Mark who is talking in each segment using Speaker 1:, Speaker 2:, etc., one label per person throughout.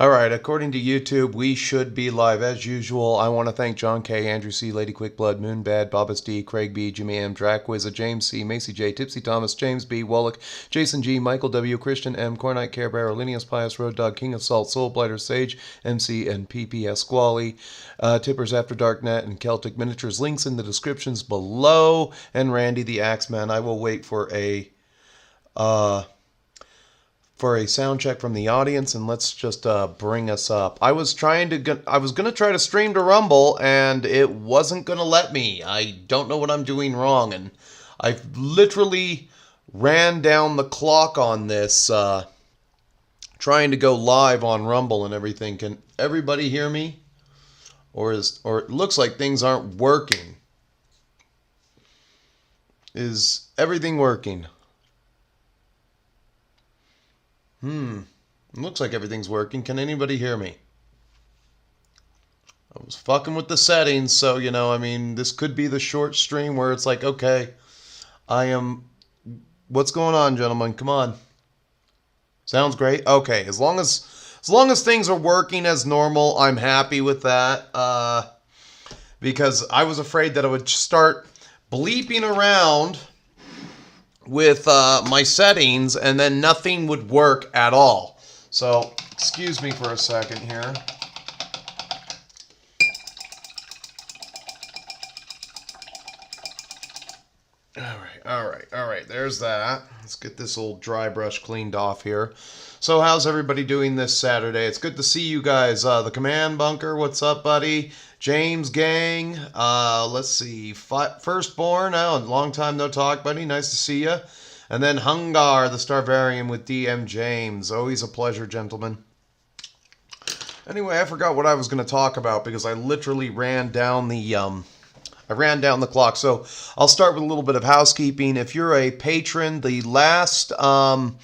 Speaker 1: All right, according to YouTube, we should be live as usual. I want to thank John K, Andrew C, Lady Quickblood, Moonbad, Bobbas D, Craig B, Jimmy M, Dracwizza, James C, Macy J, Tipsy Thomas, James B, Wallach, Jason G, Michael W, Christian M, Cornite, Care Bear, Linus Pius, Road Dog, King of Salt, Soul Blighter, Sage, MC, and PPS Squally, Tippers After Darknet, and Celtic Miniatures. Links in the descriptions below. And Randy the Axeman. I will wait for a sound check from the audience, and let's just bring us up. I was gonna try to stream to Rumble, and it wasn't gonna let me. I don't know what I'm doing wrong, and I've literally ran down the clock on this, trying to go live on Rumble and everything. Can everybody hear me? Or it looks like things aren't working. Is everything working? It looks like everything's working. Can anybody hear me? I was fucking with the settings, so, you know, I mean, this could be the short stream where it's like, okay, what's going on, gentlemen? Come on. Sounds great. Okay, as long as things are working as normal, I'm happy with that. Because I was afraid that I would start bleeping around with my settings, and then nothing would work at all. So, excuse me for a second here. All right, there's that. Let's get this old dry brush cleaned off here. So, how's everybody doing this Saturday? It's good to see you guys. The Command Bunker, what's up, buddy? James Gang, let's see, Firstborn, long time no talk, buddy, nice to see you. And then Hungar, the Starvarian with DM James, always a pleasure, gentlemen. Anyway, I forgot what I was going to talk about because I literally ran down the clock. So I'll start with a little bit of housekeeping. If you're a patron, the last of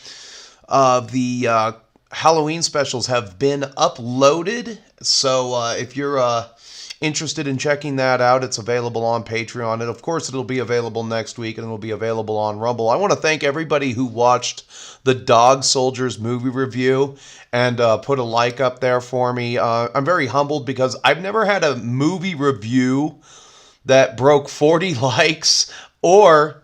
Speaker 1: the Halloween specials have been uploaded. So if you're interested in checking that out, it's available on Patreon. And of course, it'll be available next week, and it'll be available on Rumble. I want to thank everybody who watched the Dog Soldiers movie review and put a like up there for me. I'm very humbled because I've never had a movie review that broke 40 likes or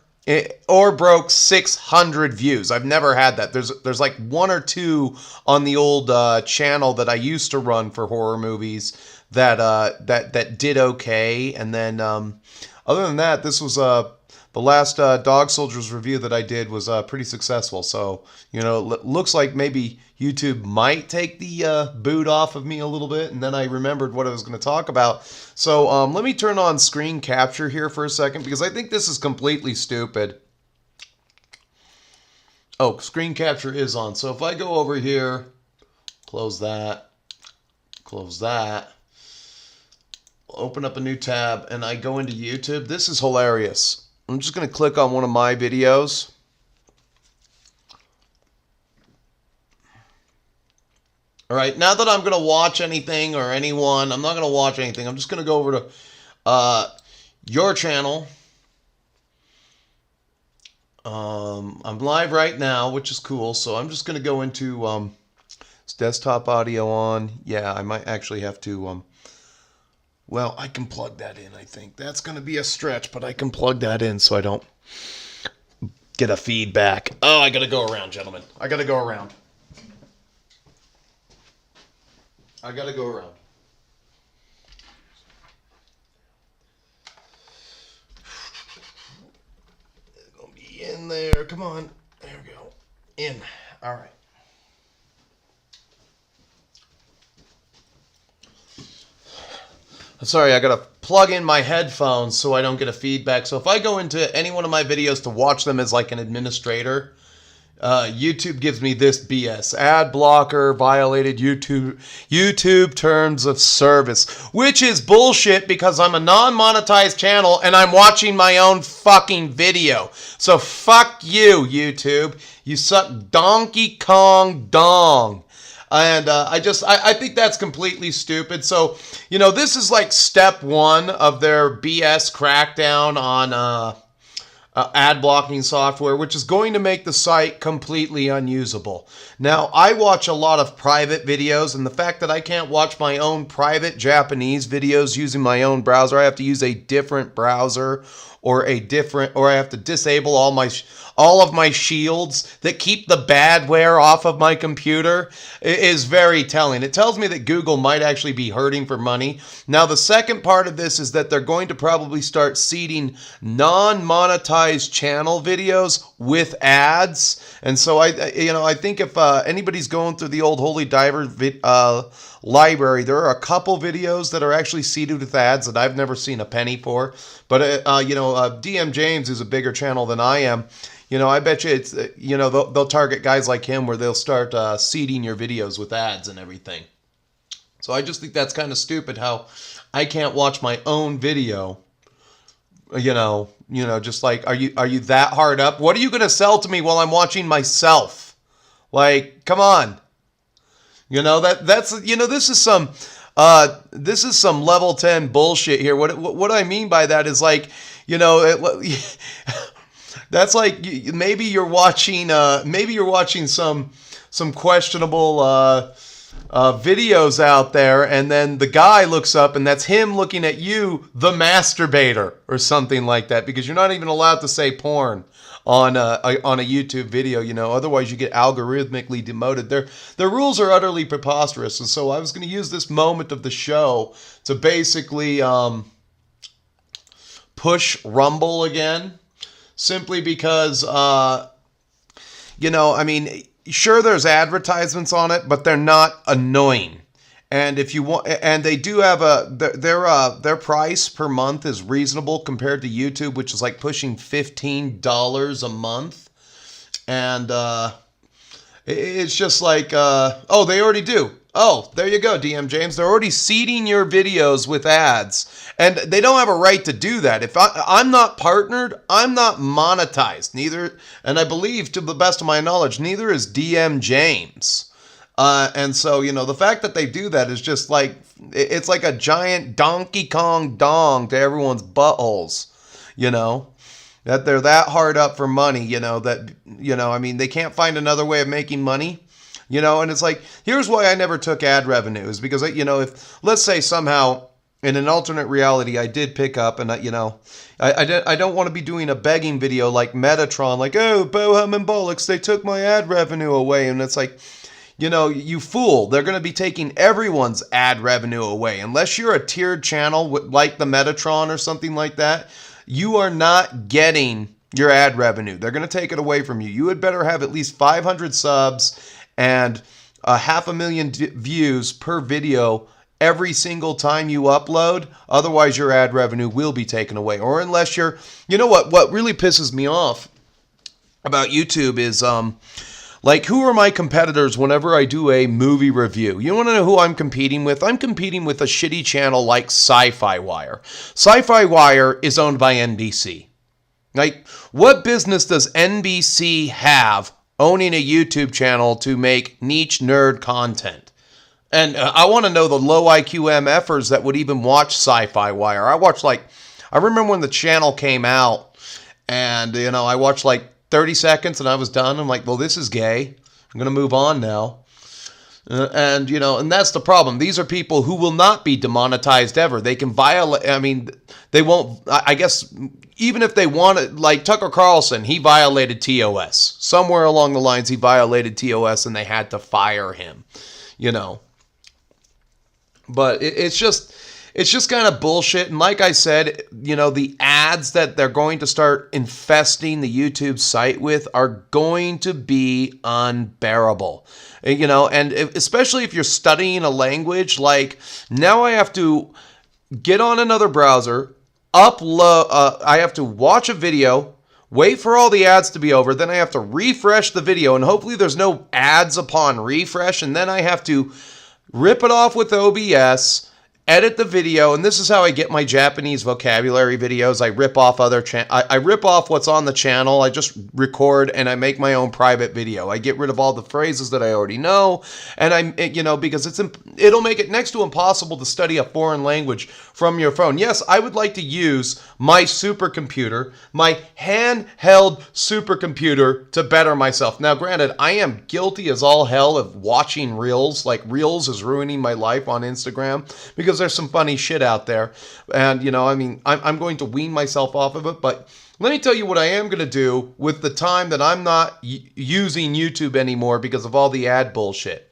Speaker 1: broke 600 views. I've never had that. There's like one or two on the old channel that I used to run for horror movies that did okay, and then other than that, this was the last Dog Soldiers review that I did was pretty successful. So, you know, looks like maybe YouTube might take the boot off of me a little bit, and then I remembered what I was going to talk about. So let me turn on screen capture here for a second, because I think this is completely stupid. Oh, screen capture is on. So if I go over here, close that, open up a new tab, and I go into YouTube. This is hilarious. I'm just going to click on one of my videos. All right, now that I'm going to watch anything or anyone, I'm not going to watch anything. I'm just going to go over to your channel. I'm live right now, which is cool. So I'm just going to go into desktop audio on. Yeah, I might actually have to... well, I can plug that in, I think. That's going to be a stretch, but I can plug that in so I don't get a feedback. Oh, I got to go around, gentlemen. I got to go around. It's going to be in there. Come on. There we go. In. All right. Sorry, I gotta plug in my headphones so I don't get a feedback. So if I go into any one of my videos to watch them as like an administrator, YouTube gives me this BS. Ad blocker, violated YouTube terms of service. Which is bullshit because I'm a non-monetized channel and I'm watching my own fucking video. So fuck you, YouTube. You suck Donkey Kong dong. And I think that's completely stupid. So, you know, this is like step one of their BS crackdown ad blocking software, which is going to make the site completely unusable. Now, I watch a lot of private videos, and the fact that I can't watch my own private Japanese videos using my own browser, I have to use a different browser or I have to disable all of my shields that keep the badware off of my computer, is very telling. It tells me that Google might actually be hurting for money. Now, the second part of this is that they're going to probably start seeding non-monetized channel videos with ads. And so I think if anybody's going through the old Holy Diver library, there are a couple videos that are actually seeded with ads that I've never seen a penny for. But DM James is a bigger channel than I am. I bet you it's they'll target guys like him where they'll start seeding your videos with ads and everything. So I just think that's kind of stupid how I can't watch my own video. Just like, are you that hard up? What are you going to sell to me while I'm watching myself? Like, come on. This is some level 10 bullshit here. What I mean by that is like, that's like maybe you're watching some questionable videos out there, and then the guy looks up and that's him looking at you, the masturbator, or something like that, because you're not even allowed to say porn on a YouTube video, otherwise you get algorithmically demoted. Their rules are utterly preposterous. And so I was going to use this moment of the show to basically push Rumble again, simply because sure, there's advertisements on it, but they're not annoying. And if you want, and they do have their price per month is reasonable compared to YouTube, which is like pushing $15 a month. And it's just like, oh, they already do. Oh, there you go, DM James. They're already seeding your videos with ads. And they don't have a right to do that. If I'm not partnered, I'm not monetized. Neither, and I believe, to the best of my knowledge, neither is DM James. And so, the fact that they do that is just like, it's like a giant Donkey Kong dong to everyone's buttholes, that they're that hard up for money, they can't find another way of making money, and it's like, here's why I never took ad revenue, is because, if, let's say somehow in an alternate reality, I did pick up and, I don't want to be doing a begging video like Metatron, like, oh, Bohem and Bollocks, they took my ad revenue away. And it's like, you fool. They're going to be taking everyone's ad revenue away. Unless you're a tiered channel like the Metatron or something like that, you are not getting your ad revenue. They're going to take it away from you. You had better have at least 500 subs and 500,000 views per video every single time you upload. Otherwise, your ad revenue will be taken away. Or unless you're, what really pisses me off about YouTube is, like, who are my competitors whenever I do a movie review? You want to know who I'm competing with? I'm competing with a shitty channel like Sci-Fi Wire. Sci-Fi Wire is owned by NBC. Like, what business does NBC have owning a YouTube channel to make niche nerd content? And I want to know the low IQ MFers that would even watch Sci-Fi Wire. I remember when the channel came out, and, I watched like 30 seconds and I was done. I'm like, well, this is gay. I'm going to move on now. And that's the problem. These are people who will not be demonetized ever. They can violate, they won't, I guess, even if they want it, like Tucker Carlson, he violated TOS. Somewhere along the lines, he violated TOS and they had to fire him, But it's just kind of bullshit. And like I said, the ads that they're going to start infesting the YouTube site with are going to be unbearable. And especially if you're studying a language, like now I have to get on another browser, upload, I have to watch a video, wait for all the ads to be over, then I have to refresh the video, and hopefully there's no ads upon refresh, and then I have to rip it off with OBS, edit the video, and this is how I get my Japanese vocabulary videos. I rip off I rip off what's on the channel. I just record and I make my own private video. I get rid of all the phrases that I already know, and because it'll make it next to impossible to study a foreign language from your phone. Yes, I would like to use my supercomputer, my handheld supercomputer, to better myself. Now, granted, I am guilty as all hell of watching Reels. Like, Reels is ruining my life on Instagram because there's some funny shit out there. And, I'm going to wean myself off of it. But let me tell you what I am going to do with the time that I'm not using YouTube anymore because of all the ad bullshit.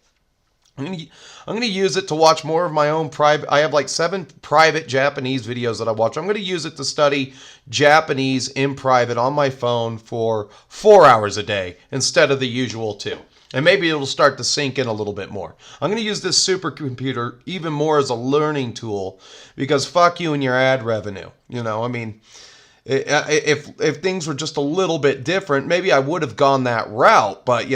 Speaker 1: I'm going to use it to watch more of my own private. I have like 7 private Japanese videos that I watch. I'm going to use it to study Japanese in private on my phone for 4 hours a day instead of the usual 2. And maybe it'll start to sink in a little bit more. I'm going to use this supercomputer even more as a learning tool because fuck you and your ad revenue. If things were just a little bit different, maybe I would have gone that route. But,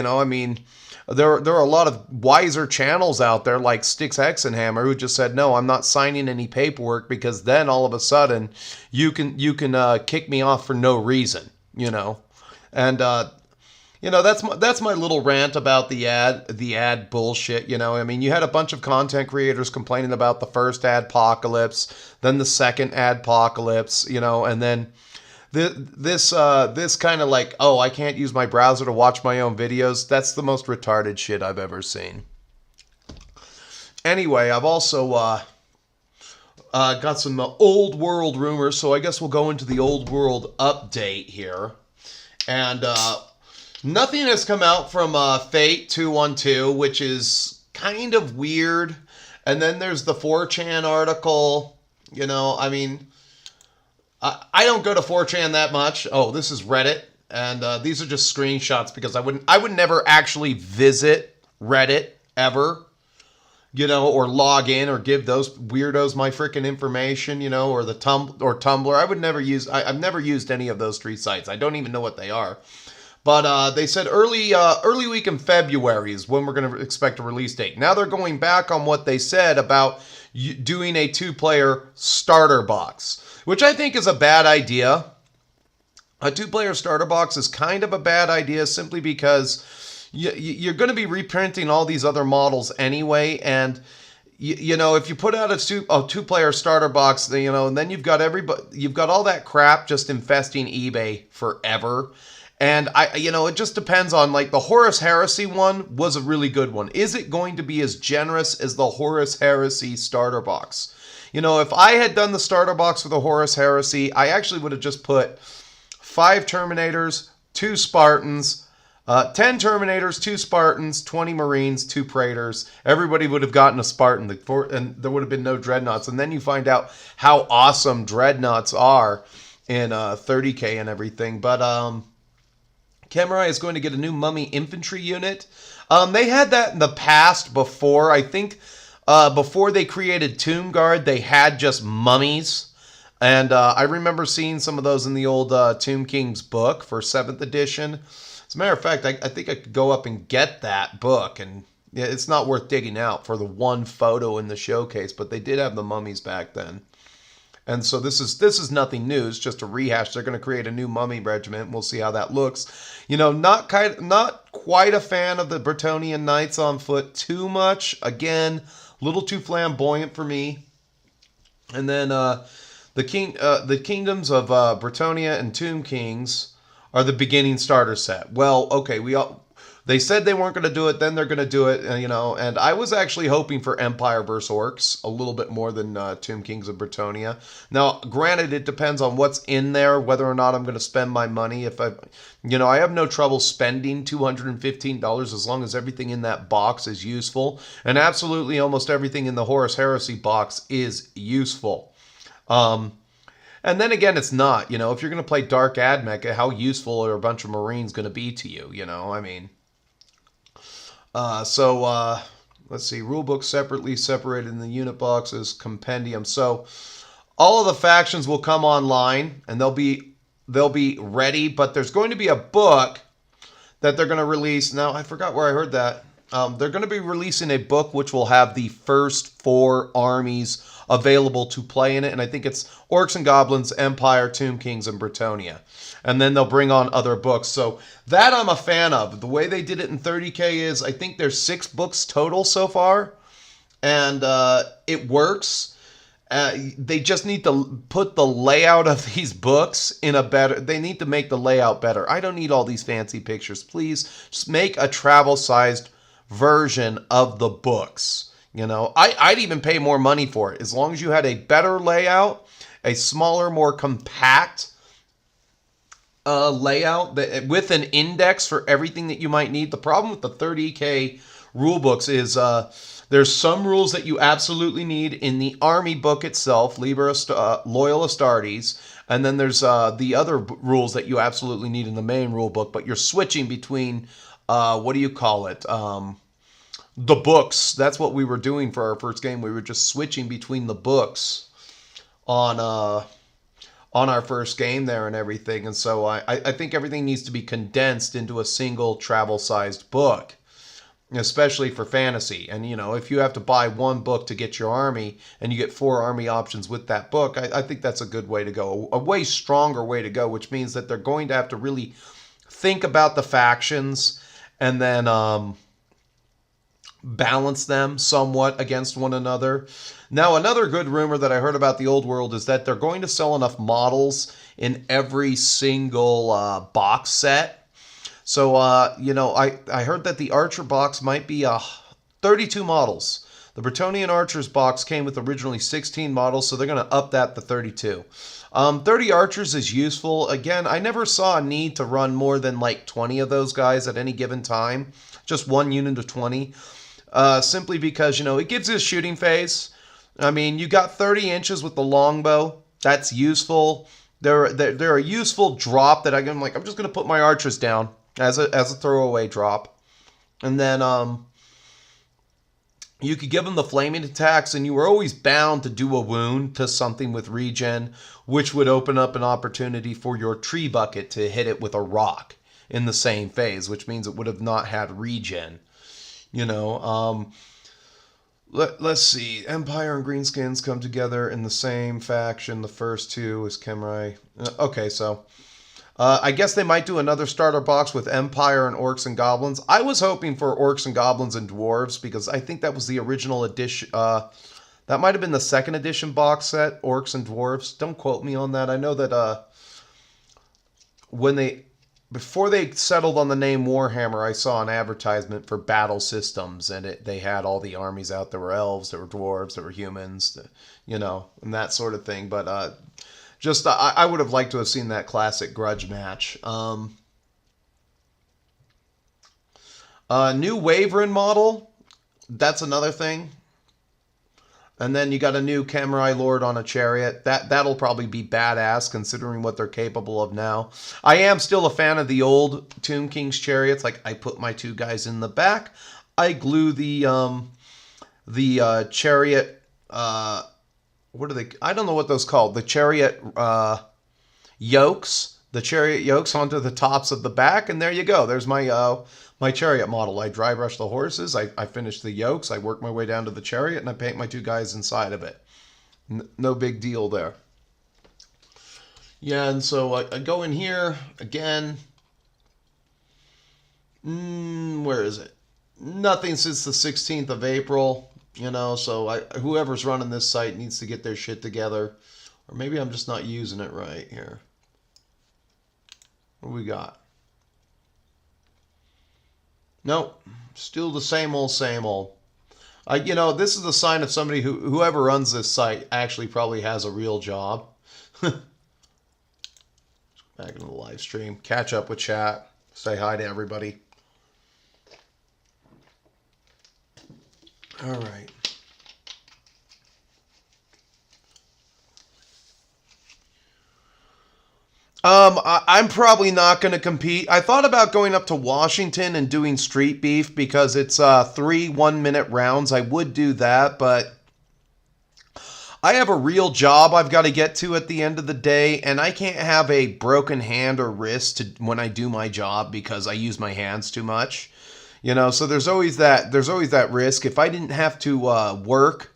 Speaker 1: there are a lot of wiser channels out there like Styx Hexenhammer who just said, no, I'm not signing any paperwork because then all of a sudden you can kick me off for no reason, And, that's my little rant about the ad bullshit, you had a bunch of content creators complaining about the first adpocalypse, then the second adpocalypse, and then this kind of like, oh, I can't use my browser to watch my own videos. That's the most retarded shit I've ever seen. Anyway, I've also got some old world rumors, so I guess we'll go into the old world update here. And nothing has come out from Fate 212, which is kind of weird. And then there's the 4chan article. I don't go to 4chan that much. Oh, this is Reddit. And these are just screenshots because I would never actually visit Reddit ever. Or log in or give those weirdos my freaking information, or the Tumblr. I've never used any of those 3 sites. I don't even know what they are. But they said early week in February is when we're going to expect a release date. Now they're going back on what they said about doing a 2-player starter box, which I think is a bad idea. A 2-player starter box is kind of a bad idea simply because you're going to be reprinting all these other models anyway, and if you put out a 2-player starter box, and then you've got all that crap just infesting eBay forever. And it just depends on, like, the Horus Heresy one was a really good one. Is it going to be as generous as the Horus Heresy starter box? If I had done the starter box for the Horus Heresy, I actually would have just put 5 Terminators, 2 Spartans, 10 Terminators, 2 Spartans, 20 Marines, 2 Praetors. Everybody would have gotten a Spartan, and there would have been no Dreadnoughts. And then you find out how awesome Dreadnoughts are in 30K and everything. But Camerai is going to get a new Mummy infantry unit. They had that in the past before. I think before they created Tomb Guard, they had just mummies. And I remember seeing some of those in the old Tomb King's book for 7th edition. As a matter of fact, I think I could go up and get that book. And it's not worth digging out for the one photo in the showcase. But they did have the mummies back then. And so this is nothing new. It's just a rehash. They're going to create a new mummy regiment. We'll see how that looks. Not quite a fan of the Bretonnian Knights on foot too much. Again, a little too flamboyant for me. And then the kingdoms of Bretonnia and Tomb Kings are the beginning starter set. Well, okay, they said they weren't going to do it, then they're going to do it, and I was actually hoping for Empire vs. Orcs a little bit more than Tomb Kings of Bretonnia. Now, granted, it depends on what's in there, whether or not I'm going to spend my money. If I have no trouble spending $215 as long as everything in that box is useful, and absolutely almost everything in the Horus Heresy box is useful. And then again, it's not, if you're going to play Dark Admech, how useful are a bunch of Marines going to be to you, let's see, rulebook separated in the unit boxes, compendium. So all of the factions will come online and they'll be ready, but there's going to be a book that they're going to release. Now, I forgot where I heard that. They're going to be releasing a book which will have the first 4 armies available to play in it, and I think it's Orcs and Goblins, Empire, Tomb Kings, and Bretonnia. And then they'll bring on other books. So that I'm a fan of. The way they did it in 30K is, I think there's 6 books total so far, and it works. They just need to put the layout of these books in a better... They need to make the layout better. I don't need all these fancy pictures. Please, just make a travel-sized version of the books. You know, I'd even pay more money for it. As long as you had a better layout, a smaller, more compact layout with an index for everything that you might need. The problem with the 30K rule books is there's some rules that you absolutely need in the army book itself, Liber Loyal Astartes, and then there's the other rules that you absolutely need in the main rule book, but you're switching between, what do you call it, the books. That's what we were doing for our first game. We were just switching between the books on our first game there and everything. And so I think everything needs to be condensed into a single travel-sized book, especially for fantasy. And, you know, if you have to buy one book to get your army and you get 4 army options with that book, I think that's a good way to go, a way stronger way to go, which means that they're going to have to really think about the factions and then balance them somewhat against one another. Now, another good rumor that I heard about the old world is that they're going to sell enough models in every single box set. So, you know, I heard that the Archer box might be 32 models. The Bretonnian Archers box came with originally 16 models, so they're going to up that to 32. 30 Archers is useful. Again, I never saw a need to run more than like 20 of those guys at any given time. Just one unit of 20. Simply because, you know, it gives you a shooting phase. I mean, you got 30 inches with the longbow. That's useful. They're a useful drop that I'm like, I'm just going to put my archers down as a throwaway drop. And then you could give them the flaming attacks, and you were always bound to do a wound to something with regen, which would open up an opportunity for your tree bucket to hit it with a rock in the same phase, which means it would have not had regen. You know, let's see. Empire and Greenskins come together in the same faction. The first 2 is Khemri. Okay, so I guess they might do another starter box with Empire and Orcs and Goblins. I was hoping for Orcs and Goblins and Dwarves because I think that was the original edition. That might have been the second edition box set, Orcs and Dwarves. Don't quote me on that. I know that before they settled on the name Warhammer, I saw an advertisement for battle systems, and they had all the armies out. There were elves, there were dwarves, there were humans, you know, and that sort of thing. But I would have liked to have seen that classic grudge match. New Waverin model, that's another thing. And then you got a new Khemri Lord on a chariot. That'll probably be badass considering what they're capable of now. I am still a fan of the old Tomb King's chariots. Like, I put my 2 guys in the back. I glue the chariot. What are they? I don't know what those called. The chariot yokes. The chariot yokes onto the tops of the back, and there you go. There's my chariot model. I dry brush the horses, I finish the yokes, I work my way down to the chariot, and I paint my 2 guys inside of it. No big deal there. Yeah, and so I go in here, again. Where is it? Nothing since the 16th of April, you know, so whoever's running this site needs to get their shit together. Or maybe I'm just not using it right here. What do we got? Nope, still the same old, same old. You know, this is a sign of somebody whoever runs this site actually probably has a real job. Back into the live stream, catch up with chat, say hi to everybody. All right. I'm probably not going to compete. I thought about going up to Washington and doing street beef because it's 3 1-minute rounds. I would do that, but I have a real job I've got to get to at the end of the day, and I can't have a broken hand or wrist when I do my job because I use my hands too much. So there's always that risk. If I didn't have to work,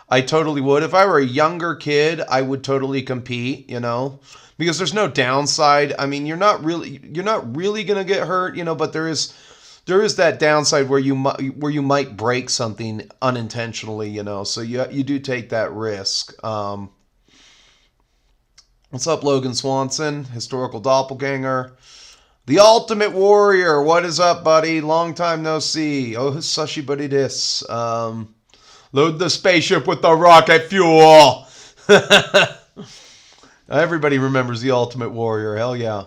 Speaker 1: I totally would. If I were a younger kid, I would totally compete, because there's no downside. I mean, you're not really going to get hurt, but there is that downside where you might break something unintentionally, so you do take that risk. What's up, Logan Swanson, historical doppelganger? The Ultimate Warrior, what is up, buddy? Long time no see. Oh, sushi buddy this. Load the spaceship with the rocket fuel. Everybody remembers the Ultimate Warrior. Hell yeah.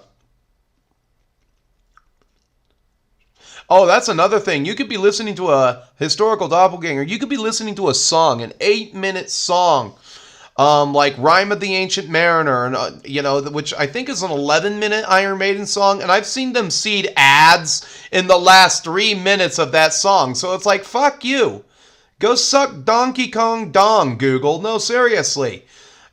Speaker 1: Oh, that's another thing. You could be listening to a historical doppelganger. You could be listening to a song, an 8-minute song, like Rhyme of the Ancient Mariner, and which I think is an 11-minute Iron Maiden song, and I've seen them seed ads in the last 3 minutes of that song. So it's like, fuck you. Go suck Donkey Kong dong, Google. No, seriously.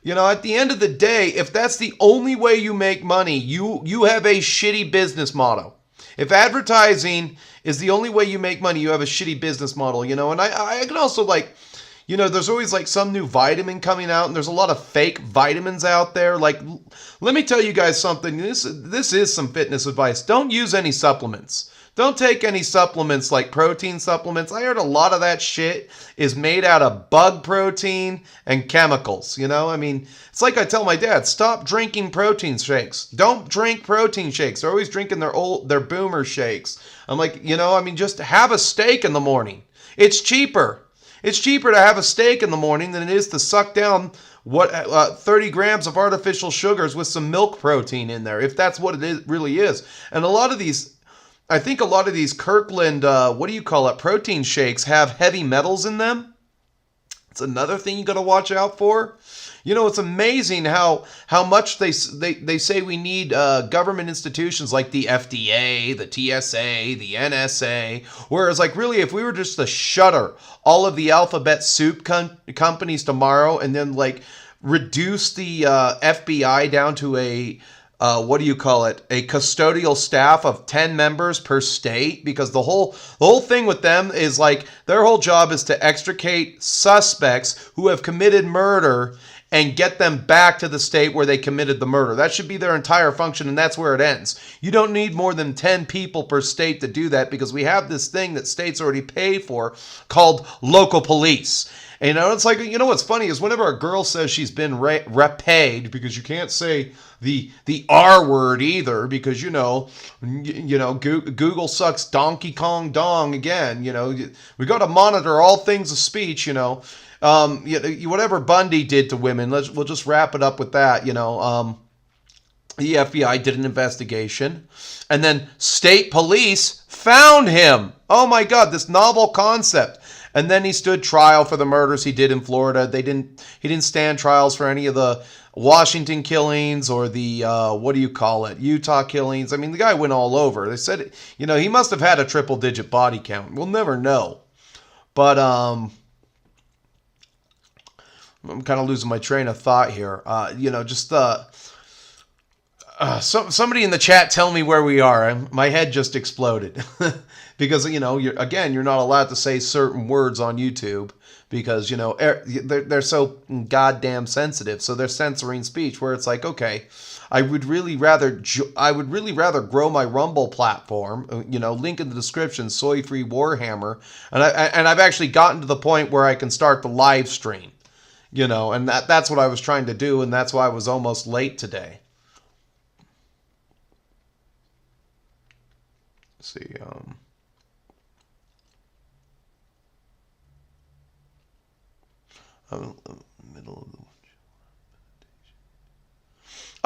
Speaker 1: At the end of the day, if that's the only way you make money, you have a shitty business model. If advertising is the only way you make money, you have a shitty business model, And I can also, there's always some new vitamin coming out, and there's a lot of fake vitamins out there. Let me tell you guys something. This is some fitness advice. Don't use any supplements. Don't take any supplements like protein supplements. I heard a lot of that shit is made out of bug protein and chemicals. It's like I tell my dad, stop drinking protein shakes. Don't drink protein shakes. They're always drinking their boomer shakes. I'm like, just have a steak in the morning. It's cheaper. It's cheaper to have a steak in the morning than it is to suck down 30 grams of artificial sugars with some milk protein in there, if that's what it really is. And I think a lot of these Kirkland, protein shakes have heavy metals in them. It's another thing you got to watch out for. It's amazing how much they say we need government institutions like the FDA, the TSA, the NSA. Whereas, really, if we were just to shutter all of the alphabet soup companies tomorrow and then, reduce the FBI down to a custodial staff of 10 members per state, because the whole thing with them is their whole job is to extricate suspects who have committed murder and get them back to the state where they committed the murder. That should be their entire function, and that's where it ends. You don't need more than 10 people per state to do that, because we have this thing that states already pay for called local police. And it's what's funny is whenever a girl says she's been repaid, because you can't say the R word either, because Google sucks Donkey Kong dong again. We got to monitor all things of speech. Whatever Bundy did to women, we'll just wrap it up with that. The FBI did an investigation, and then state police found him. Oh my God, this novel concept. And then he stood trial for the murders he did in Florida. He didn't stand trials for any of the Washington killings or the Utah killings. I mean, the guy went all over. They said, he must have had a triple-digit body count. We'll never know. But I'm kind of losing my train of thought here. Somebody in the chat tell me where we are. My head just exploded. Because, you're not allowed to say certain words on YouTube because, they're so goddamn sensitive. So they're censoring speech, where it's okay, I would really rather grow my Rumble platform, link in the description, Soy Free Warhammer. And I've actually gotten to the point where I can start the live stream, and that's what I was trying to do. And that's why I was almost late today. Let's see, middle of the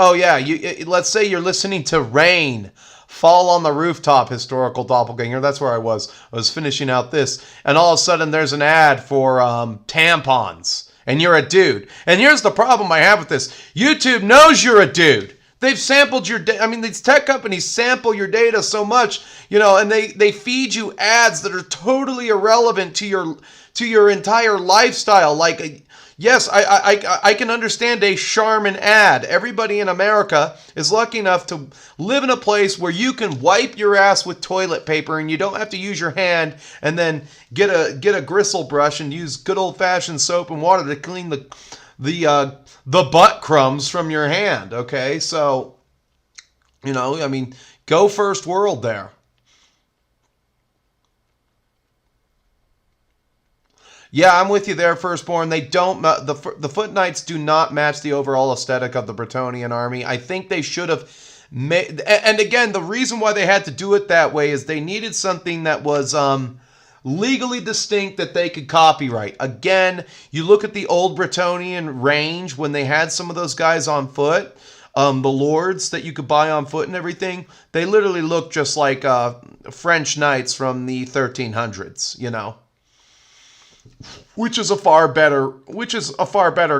Speaker 1: Oh yeah, let's say you're listening to Rain Fall on the Rooftop, historical doppelganger. That's where I was. I was finishing out this, and all of a sudden there's an ad for tampons, and you're a dude. And here's the problem I have with this: YouTube knows you're a dude. They've sampled your data. I mean, these tech companies sample your data so much, and they feed you ads that are totally irrelevant to your entire lifestyle. Yes, I can understand a Charmin ad. Everybody in America is lucky enough to live in a place where you can wipe your ass with toilet paper and you don't have to use your hand and then get a gristle brush and use good old fashioned soap and water to clean the butt crumbs from your hand. Okay, so I mean, go first world there. Yeah, I'm with you there, Firstborn. They don't. The Foot Knights do not match the overall aesthetic of the Bretonnian army. I think they should have made. And again, the reason why they had to do it that way is they needed something that was legally distinct that they could copyright. Again, you look at the old Bretonnian range when they had some of those guys on foot. The lords that you could buy on foot and everything, they literally look just like French knights from the 1300s. Which is a far better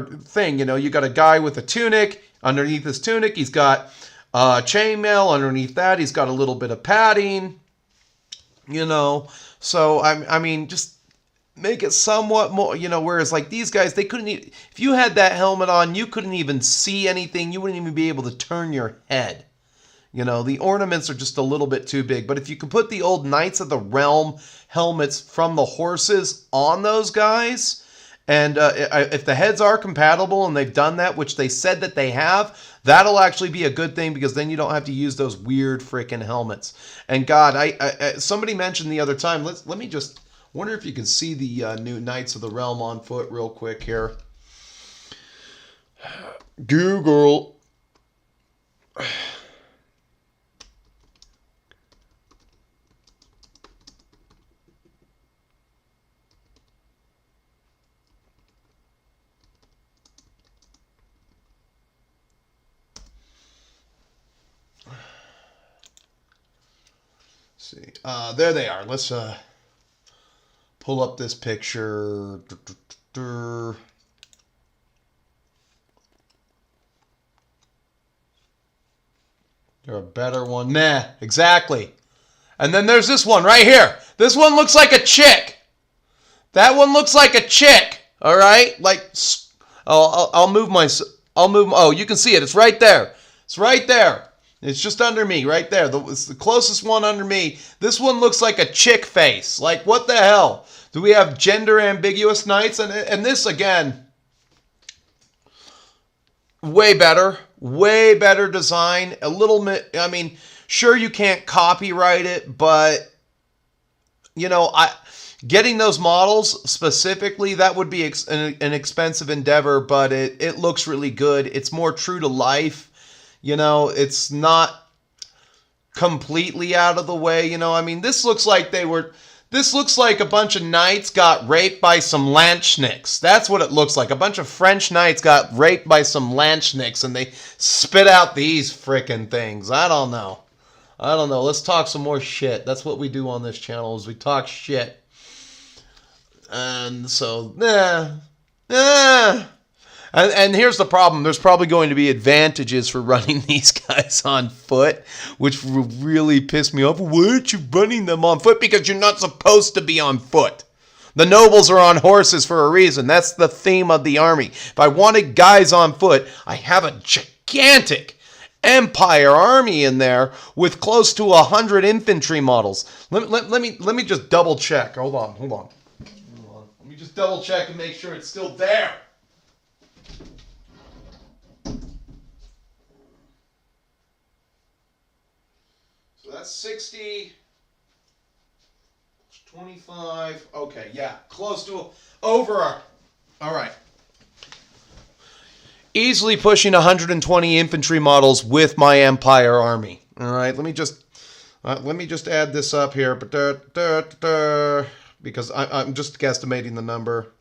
Speaker 1: thing. You got a guy with a tunic. Underneath his tunic, he's got chainmail. Underneath that, he's got a little bit of padding. So I mean, just make it somewhat more. Whereas like these guys, they couldn't even, if you had that helmet on, you couldn't even see anything. You wouldn't even be able to turn your head. The ornaments are just a little bit too big. But if you could put the old Knights of the Realm helmets from the horses on those guys, and if the heads are compatible and they've done that, which they said that they have, that'll actually be a good thing because then you don't have to use those weird freaking helmets. And God, somebody mentioned the other time, let me just wonder if you can see the new Knights of the Realm on foot real quick here. Google. See, there they are. Let's pull up this picture. There a better one. Nah, exactly. And then there's this one right here. This one looks like a chick. That one looks like a chick. All right, like I'll move. Oh, you can see it. It's right there. It's right there. It's just under me, right there. It's the closest one under me. This one looks like a chick face. Like, what the hell? Do we have gender ambiguous knights? And this, again, way better design. A little bit, I mean, sure you can't copyright it, but, getting those models specifically, that would be an expensive endeavor, but it looks really good. It's more true to life. It's not completely out of the way. I mean, this looks like a bunch of knights got raped by some Landschnicks. That's what it looks like. A bunch of French knights got raped by some Landschnicks, and they spit out these frickin' things. I don't know. Let's talk some more shit. That's what we do on this channel, is we talk shit. And so, And here's the problem. There's probably going to be advantages for running these guys on foot, which will really piss me off. Why aren't you running them on foot? Because you're not supposed to be on foot. The nobles are on horses for a reason. That's the theme of the army. If I wanted guys on foot, I have a gigantic Empire army in there with close to 100 infantry models. Let me just double check. Hold on. Let me just double check and make sure it's still there. That's 60, 25, okay, yeah, close to over, all right. Easily pushing 120 infantry models with my Empire army. All right, let me just add this up here, because I'm just guesstimating the number.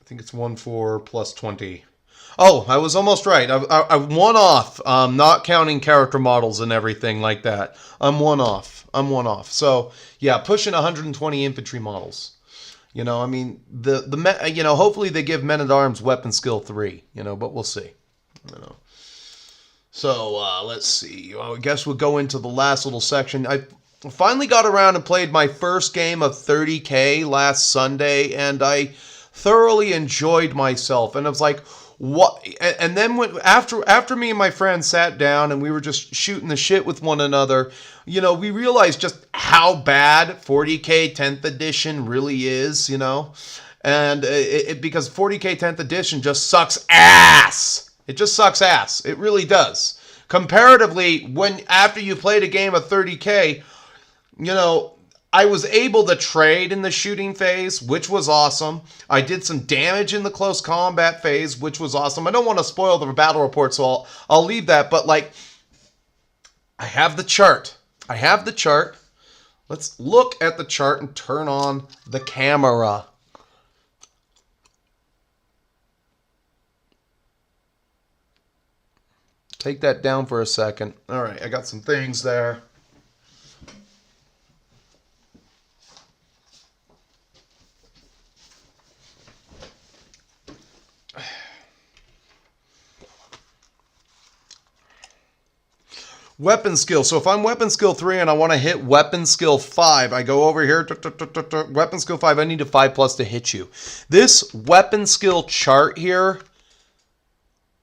Speaker 1: I think it's 14 plus 20. Oh, I was almost right. I one off, not counting character models and everything like that. I'm one off. So, yeah, pushing 120 infantry models. I mean, hopefully they give men-at-arms weapon skill 3, but we'll see. So, let's see. I guess we'll go into the last little section. finally got around and played my first game of 30K last Sunday, and I thoroughly enjoyed myself. And I was like, what? And then after me and my friend sat down and we were just shooting the shit with one another, you know, we realized just how bad 40K 10th edition really is, you know, and because 40K 10th edition just sucks ass. It just sucks ass. It really does. Comparatively, when after you played a game of 30K, you know, I was able to trade in the shooting phase, which was awesome. I did some damage in the close combat phase, which was awesome. I don't want to spoil the battle report, so I'll leave that. But, like, I have the chart. I have the chart. Let's look at the chart and turn on the camera. Take that down for a second. All right, I got some things there. Weapon skill. So if I'm weapon skill 3 and I want to hit weapon skill 5, I go over here, weapon skill 5, I need a 5+ to hit you. This weapon skill chart here,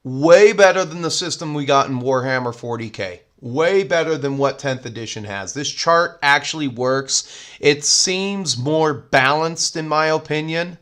Speaker 1: way better than the system we got in Warhammer 40K. Way better than what 10th edition has. This chart actually works. It seems more balanced in my opinion.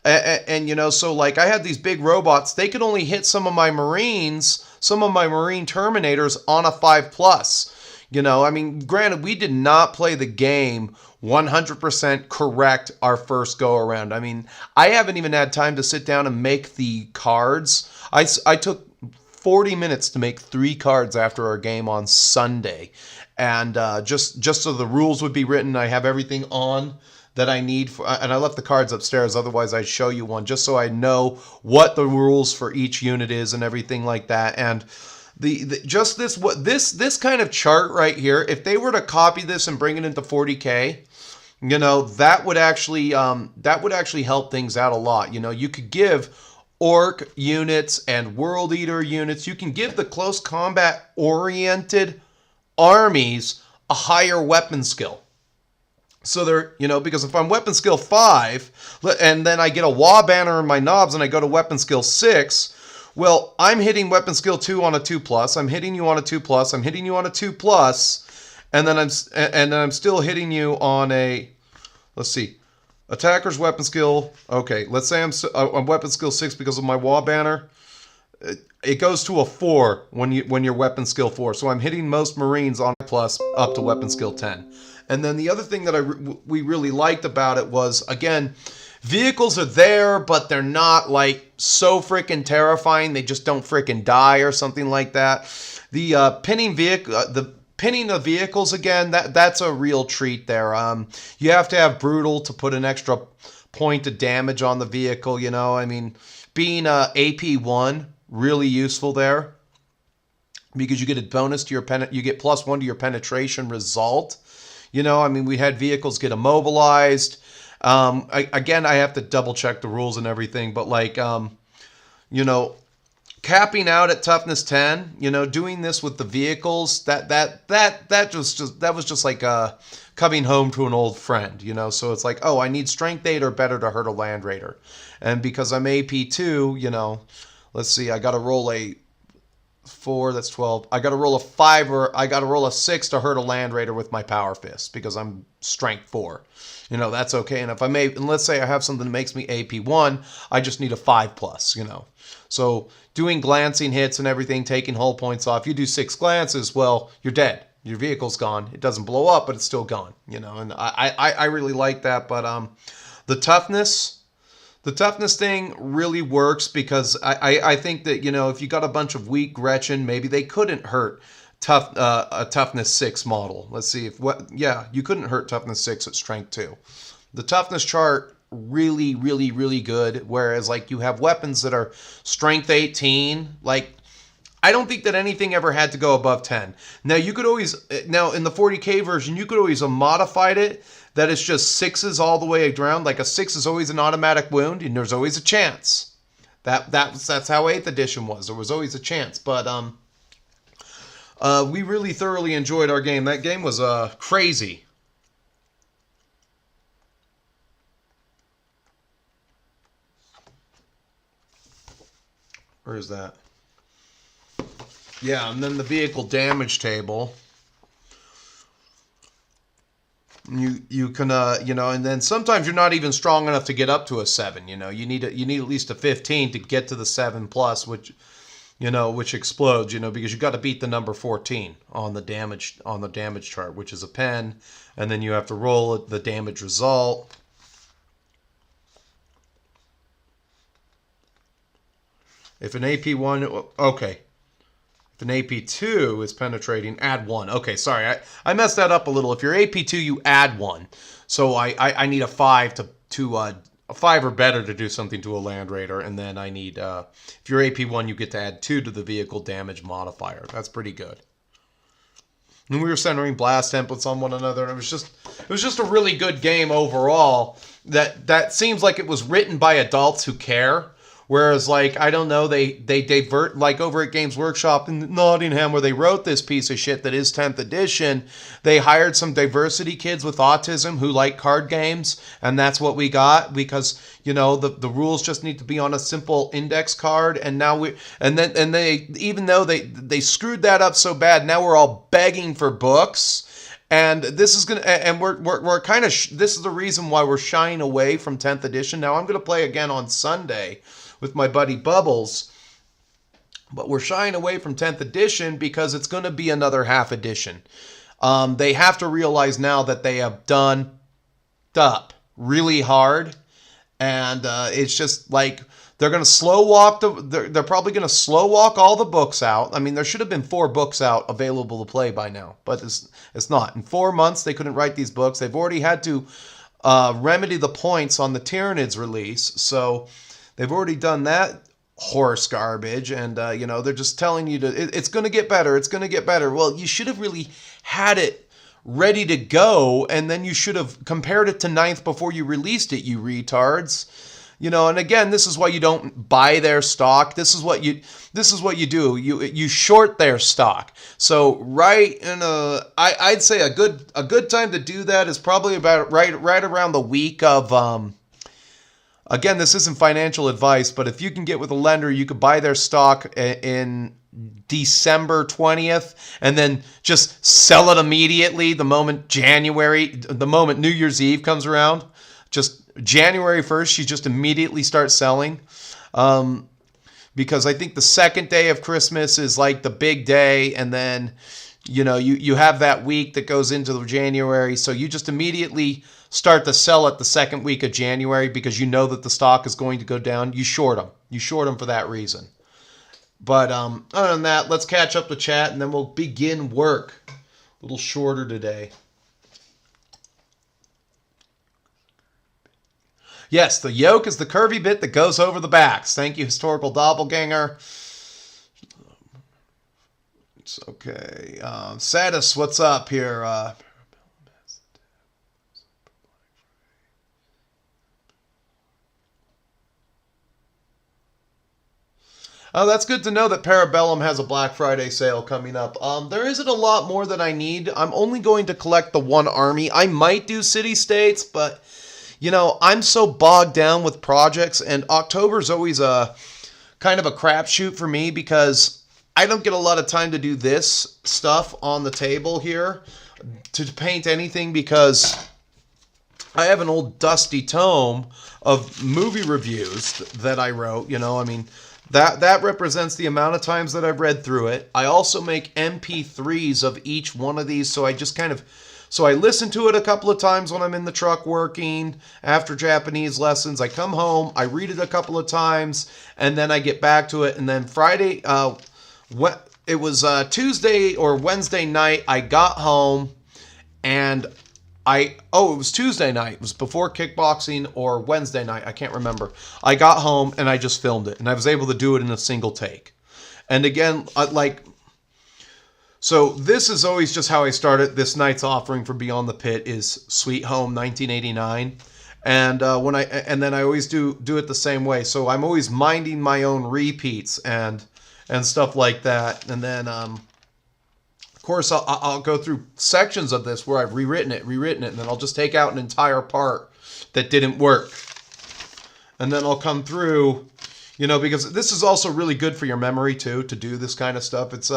Speaker 1: And you know, so like I had these big robots, they could only hit some of my Marines, some of my Marine Terminators on a 5+. You know, I mean, granted, we did not play the game 100% correct our first go around. I mean, I haven't even had time to sit down and make the cards. I took 40 minutes to make 3 cards after our game on Sunday. And just so the rules would be written, I have everything on that I need for, and I left the cards upstairs, otherwise I'd show you one just so I know what the rules for each unit is and everything like that. And this kind of chart right here, if they were to copy this and bring it into 40K, you know, that would actually help things out a lot. You know, you could give Orc units and World Eater units, you can give the close combat oriented armies a higher weapon skill. So they're, you know, because if I'm weapon skill 5 and then I get a Wa banner in my knobs and I go to weapon skill 6, well, I'm hitting weapon skill 2 on a 2+, I'm hitting you on a 2+, I'm hitting you on a 2+, and then I'm still hitting you on a, let's see, attacker's weapon skill. Okay, let's say I'm weapon skill 6 because of my Wa banner. It goes to a 4 when you're weapon skill 4. So I'm hitting most Marines on a plus up to weapon skill 10. And then the other thing that we really liked about it was, again, vehicles are there, but they're not like so freaking terrifying. They just don't freaking die or something like that. The pinning of vehicles, again, that's a real treat there. You have to have brutal to put an extra point of damage on the vehicle. You know, I mean, being AP1 really useful there because you get a bonus to your you get +1 to your penetration result. You know, I mean, we had vehicles get immobilized. Again, I have to double check the rules and everything, but like, you know, capping out at toughness 10, you know, doing this with the vehicles, that was just like coming home to an old friend, you know. So it's like, oh, I need strength 8 or better to hurt a land raider, and because I'm AP2, you know, let's see, I got to roll a 4, that's 12. I got to roll a 5 or I got to roll a 6 to hurt a land raider with my power fist because I'm strength 4. You know, that's okay. And if I may, and let's say I have something that makes me AP1, I just need a 5+, you know. So doing glancing hits and everything, taking hull points off. You do 6 glances, well, you're dead. Your vehicle's gone. It doesn't blow up, but it's still gone, you know. And I really like that. But the toughness thing really works because I think that, you know, if you got a bunch of weak Gretchen, maybe they couldn't hurt a toughness 6 model. Let's see yeah, you couldn't hurt toughness 6 at strength 2. The toughness chart really, really, really good. Whereas like you have weapons that are strength 18, like I don't think that anything ever had to go above 10. Now you could always, now in the 40K version, you could always have modified it that it's just 6s all the way around. Like a 6 is always an automatic wound, and there's always a chance. That's how 8th edition was. There was always a chance. But we really thoroughly enjoyed our game. That game was crazy. Where is that? Yeah, and then the vehicle damage table. You can you know, and then sometimes you're not even strong enough to get up to a 7. You know, you need at least a 15 to get to the 7 plus, which, you know, which explodes. You know, because you got to beat the number 14 on the damage chart, which is a pen, and then you have to roll it, the damage result. If an AP1, okay. If an AP2 is penetrating, add 1. Okay, sorry, I messed that up a little. If you're AP2, you add 1. So I need a 5 a 5 or better to do something to a Land Raider, and then I need if you're AP1, you get to add 2 to the vehicle damage modifier. That's pretty good. And we were centering blast templates on one another, and it was just a really good game overall. That seems like it was written by adults who care. Whereas, like, I don't know, they divert, like over at Games Workshop in Nottingham, where they wrote this piece of shit that is 10th edition, they hired some diversity kids with autism who like card games, and that's what we got, because, you know, the rules just need to be on a simple index card, and now they, even though they screwed that up so bad, now we're all begging for books. And this is we're kind of, this is the reason why we're shying away from 10th edition. Now I'm gonna play again on Sunday with my buddy Bubbles, but we're shying away from 10th edition because it's going to be another half edition. They have to realize now that they have done up really hard, and it's just like they're going to slow walk they're probably going to slow walk all the books out. I mean, there should have been 4 books out available to play by now, but it's not. In 4 months, they couldn't write these books. They've already had to remedy the points on the Tyranids release, so they've already done that horse garbage, and you know, they're just telling you it's going to get better. It's going to get better. Well, you should have really had it ready to go, and then you should have compared it to 9th before you released it, you retards. You know, and again, this is why you don't buy their stock. This is what you do. You short their stock. So I'd say a good time to do that is probably about right around the week of again, this isn't financial advice, but if you can get with a lender, you could buy their stock in December 20th and then just sell it immediately the moment New Year's Eve comes around. Just January 1st, you just immediately start selling. Because I think the second day of Christmas is like the big day, and then, you know, you have that week that goes into the January, so you just immediately start to sell it the second week of January because you know that the stock is going to go down. You short them. You short them for that reason. But other than that, let's catch up to chat, and then we'll begin work. A little shorter today. Yes, the yoke is the curvy bit that goes over the backs. Thank you, Historical Doppelganger. It's okay. Sadis, what's up here? Oh, that's good to know that Parabellum has a Black Friday sale coming up. There isn't a lot more that I need. I'm only going to collect the one army. I might do city-states, but, you know, I'm so bogged down with projects, and October's always a kind of a crapshoot for me because I don't get a lot of time to do this stuff on the table here, to paint anything, because I have an old dusty tome of movie reviews that I wrote, you know, I mean, that represents the amount of times that I've read through it. I also make MP3s of each one of these, so I listen to it a couple of times when I'm in the truck working, after Japanese lessons. I come home, I read it a couple of times, and then I get back to it. And then Friday, it was Tuesday or Wednesday night, I got home, and it was Tuesday night. It was before kickboxing, or Wednesday night. I can't remember. I got home and I just filmed it, and I was able to do it in a single take. And again, so this is always just how I started. This night's offering for Beyond the Pit is Sweet Home 1989. And then I always do it the same way. So I'm always minding my own repeats and stuff like that. And then of course, I'll go through sections of this where I've rewritten it, and then I'll just take out an entire part that didn't work. And then I'll come through, You know, because this is also really good for your memory too, to do this kind of stuff. It's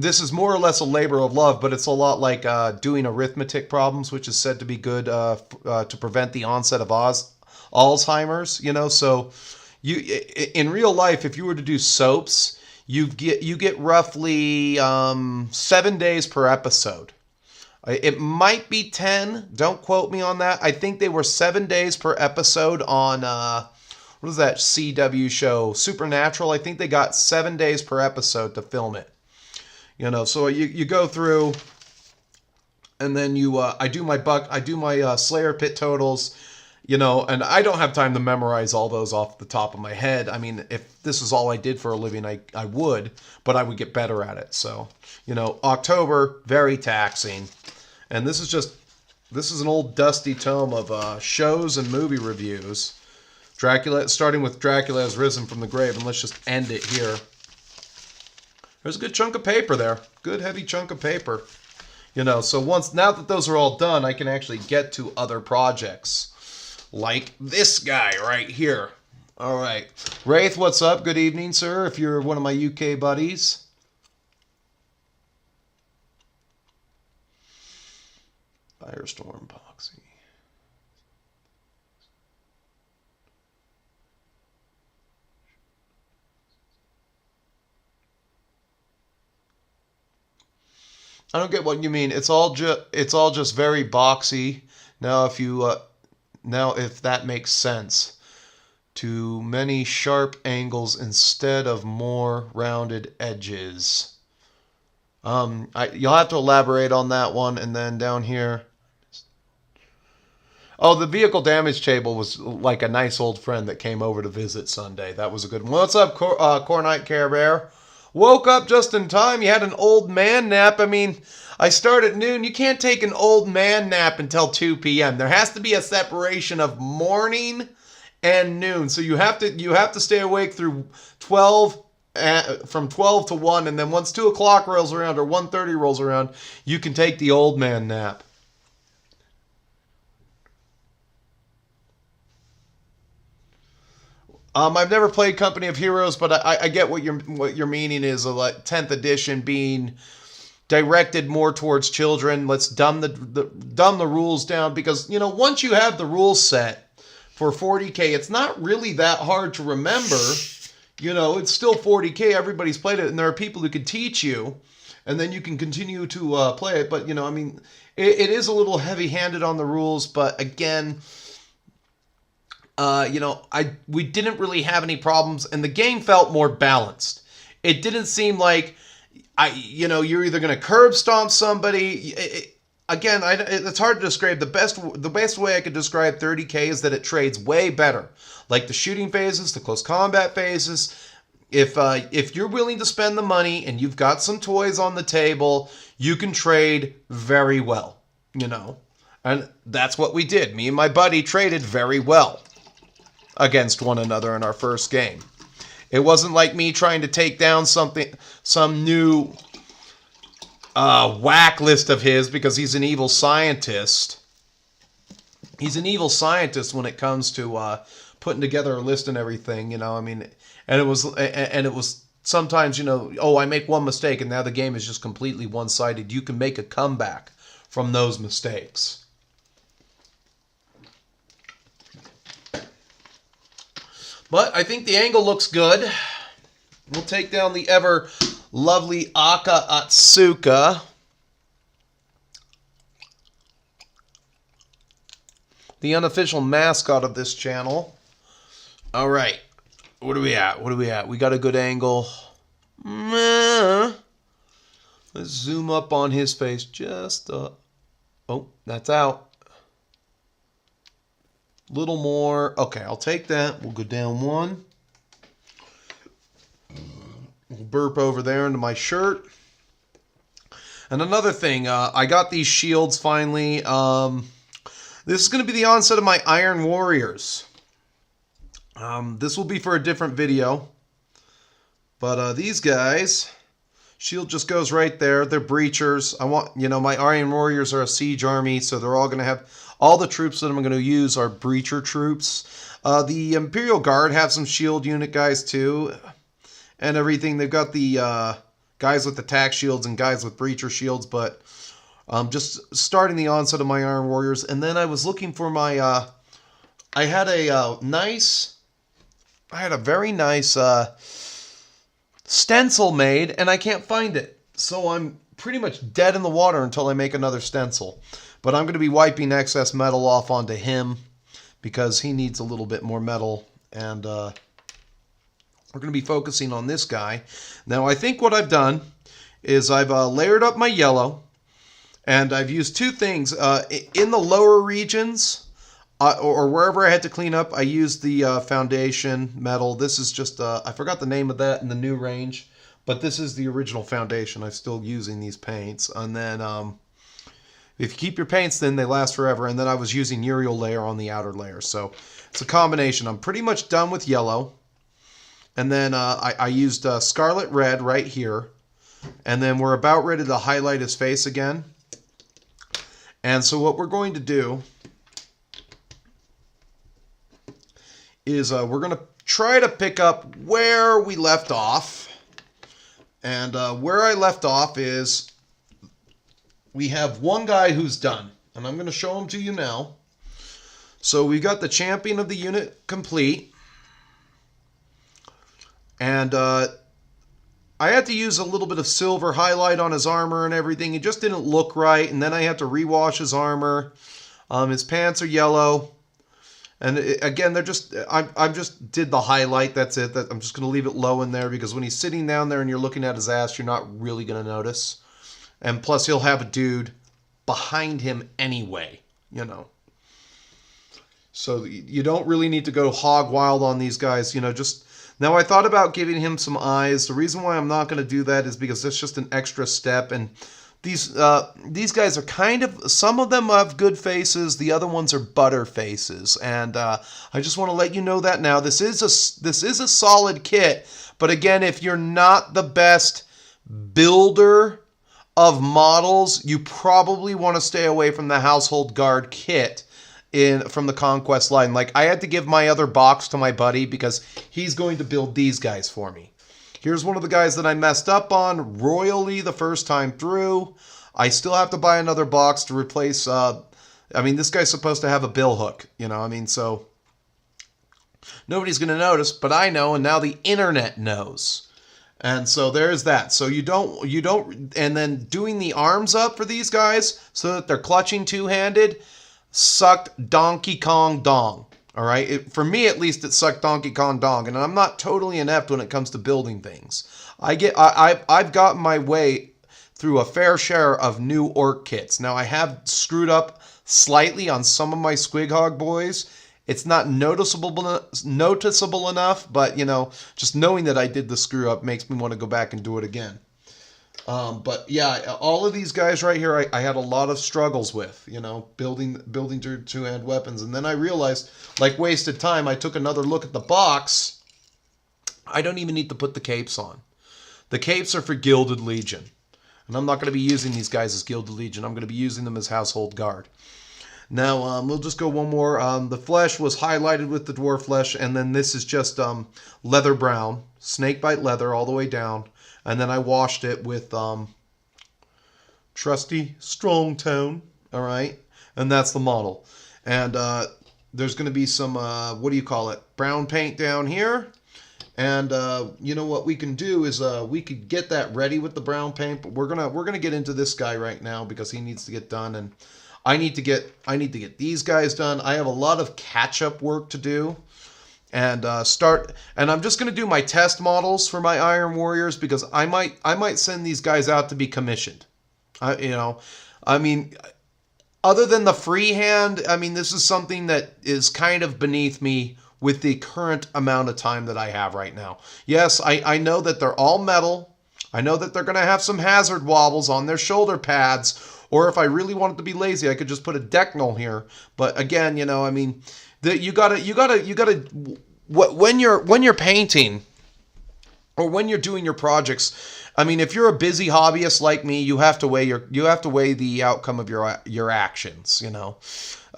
Speaker 1: this is more or less a labor of love, but it's a lot like doing arithmetic problems, which is said to be good to prevent the onset of Alzheimer's. You know, so in real life, if you were to do soaps, you get roughly 7 days per episode. It might be 10. Don't quote me on that. I think they were 7 days per episode on what was that CW show, Supernatural. I think they got 7 days per episode to film it. You know, so you go through, and then I do my Slayer pit totals. You know, and I don't have time to memorize all those off the top of my head. I mean, if this is all I did for a living, I would, but I would get better at it. So, you know, October, very taxing. And this is an old dusty tome of shows and movie reviews. Dracula, starting with Dracula Has Risen from the Grave, and let's just end it here. There's a good chunk of paper there. Good heavy chunk of paper. You know, so now that those are all done, I can actually get to other projects. Like this guy right here. All right. Wraith, what's up? Good evening, sir, if you're one of my UK buddies. Firestorm Poxy. I don't get what you mean. It's all just very boxy. Now if that makes sense. Too many sharp angles instead of more rounded edges. You'll have to elaborate on that one, and then down here. Oh, the vehicle damage table was like a nice old friend that came over to visit Sunday. That was a good one. What's up, Cornite Care Bear? Woke up just in time. You had an old man nap. I mean, I start at noon. You can't take an old man nap until 2 p.m. There has to be a separation of morning and noon. So you have to stay awake through 12, from 12 to 1, and then once 2 o'clock rolls around or 1:30 rolls around, you can take the old man nap. I've never played Company of Heroes, but I get what your meaning is. Like 10th edition being directed more towards children. Let's dumb the rules down, because you know, once you have the rules set for 40K, it's not really that hard to remember. You know, it's still 40K. Everybody's played it, and there are people who can teach you, and then you can continue to play it. But you know, I mean, it is a little heavy-handed on the rules, but again. You know, we didn't really have any problems, and the game felt more balanced. It didn't seem like, you're either going to curb stomp somebody. Again, it's hard to describe. The best way I could describe 30K is that it trades way better. Like the shooting phases, the close combat phases. If you're willing to spend the money and you've got some toys on the table, you can trade very well. You know, and that's what we did. Me and my buddy traded very well against one another in our first game. It wasn't like me trying to take down some new whack list of his, because he's an evil scientist. He's an evil scientist when it comes to putting together a list and everything, you know. I mean, and it was sometimes, you know, oh, I make one mistake and now the game is just completely one-sided. You can make a comeback from those mistakes. But I think the angle looks good. We'll take down the ever lovely Aka Atsuka. The unofficial mascot of this channel. All right. What are we at? We got a good angle. Let's zoom up on his face just oh, that's out. Little more. Okay, I'll take that. We'll go down one. We'll burp over there into my shirt. And another thing, I got these shields finally. This is going to be the onset of my Iron Warriors. This will be for a different video. But these guys, shield just goes right there. They're breachers. My Iron Warriors are a siege army, so they're all going to have all the troops that I'm going to use are breacher troops. The Imperial Guard have some shield unit guys too, and everything. They've got the guys with attack shields and guys with breacher shields, but just starting the onset of my Iron Warriors. And then I was looking for my, I had a very nice stencil made, and I can't find it. So I'm pretty much dead in the water until I make another stencil. But I'm going to be wiping excess metal off onto him because he needs a little bit more metal, and we're going to be focusing on this guy. Now, I think what I've done is I've layered up my yellow, and I've used two things. In the lower regions, or wherever I had to clean up, I used the foundation metal. This is just, I forgot the name of that in the new range, but this is the original foundation. I'm still using these paints. And then if you keep your paints thin, they last forever. And then I was using Uriel layer on the outer layer. So it's a combination. I'm pretty much done with yellow. And then I used scarlet red right here. And then we're about ready to highlight his face again. And so what we're going to do is we're going to try to pick up where we left off. And where I left off is we have one guy who's done. And I'm going to show him to you now. So we got the champion of the unit complete. And I had to use a little bit of silver highlight on his armor and everything. It just didn't look right. And then I had to rewash his armor. His pants are yellow. And again, they're just, I just did the highlight. That's it. I'm just going to leave it low in there because when he's sitting down there and you're looking at his ass, you're not really going to notice. And plus, he'll have a dude behind him anyway, you know. So you don't really need to go hog wild on these guys, you know, just... Now, I thought about giving him some eyes. The reason why I'm not going to do that is because it's just an extra step. And these guys are kind of... Some of them have good faces. The other ones are butter faces. And I just want to let you know that now. This is a solid kit. But again, if you're not the best builder of models, you probably want to stay away from the Household Guard kit from the Conquest line. Like, I had to give my other box to my buddy because he's going to build these guys for me. Here's one of the guys that I messed up on royally the first time through. I still have to buy another box to replace, I mean, this guy's supposed to have a bill hook, you know, I mean, so nobody's going to notice, but I know, and now the internet knows. And so there's that. So you don't, and then doing the arms up for these guys so that they're clutching two-handed sucked Donkey Kong dong. All right. For me, at least, it sucked Donkey Kong dong. And I'm not totally inept when it comes to building things. I've gotten my way through a fair share of new orc kits. Now, I have screwed up slightly on some of my Squig Hog boys. It's not noticeable enough, but, you know, just knowing that I did the screw up makes me want to go back and do it again. But yeah, all of these guys right here, I had a lot of struggles with, you know, building two-hand weapons. And then I realized, like wasted time, I took another look at the box. I don't even need to put the capes on. The capes are for Gilded Legion. And I'm not going to be using these guys as Gilded Legion. I'm going to be using them as Household Guard. Now, we'll just go one more. The flesh was highlighted with the dwarf flesh, and then this is just leather brown, snakebite leather all the way down. And then I washed it with trusty Strong Tone, all right? And that's the model. And there's going to be some, what do you call it, brown paint down here. And you know what we can do is we could get that ready with the brown paint, but we're gonna get into this guy right now because he needs to get done, and I need to get these guys done. I have a lot of catch-up work to do. And and I'm just going to do my test models for my Iron Warriors because I might send these guys out to be commissioned. You know, I mean, other than the freehand, I mean, this is something that is kind of beneath me with the current amount of time that I have right now. Yes, I know that they're all metal. I know that they're going to have some hazard wobbles on their shoulder pads, or if I really wanted to be lazy, I could just put a Decnal here. But again, you know, I mean, you gotta when you're painting or when you're doing your projects, I mean, if you're a busy hobbyist like me, you have to weigh the outcome of your actions, you know.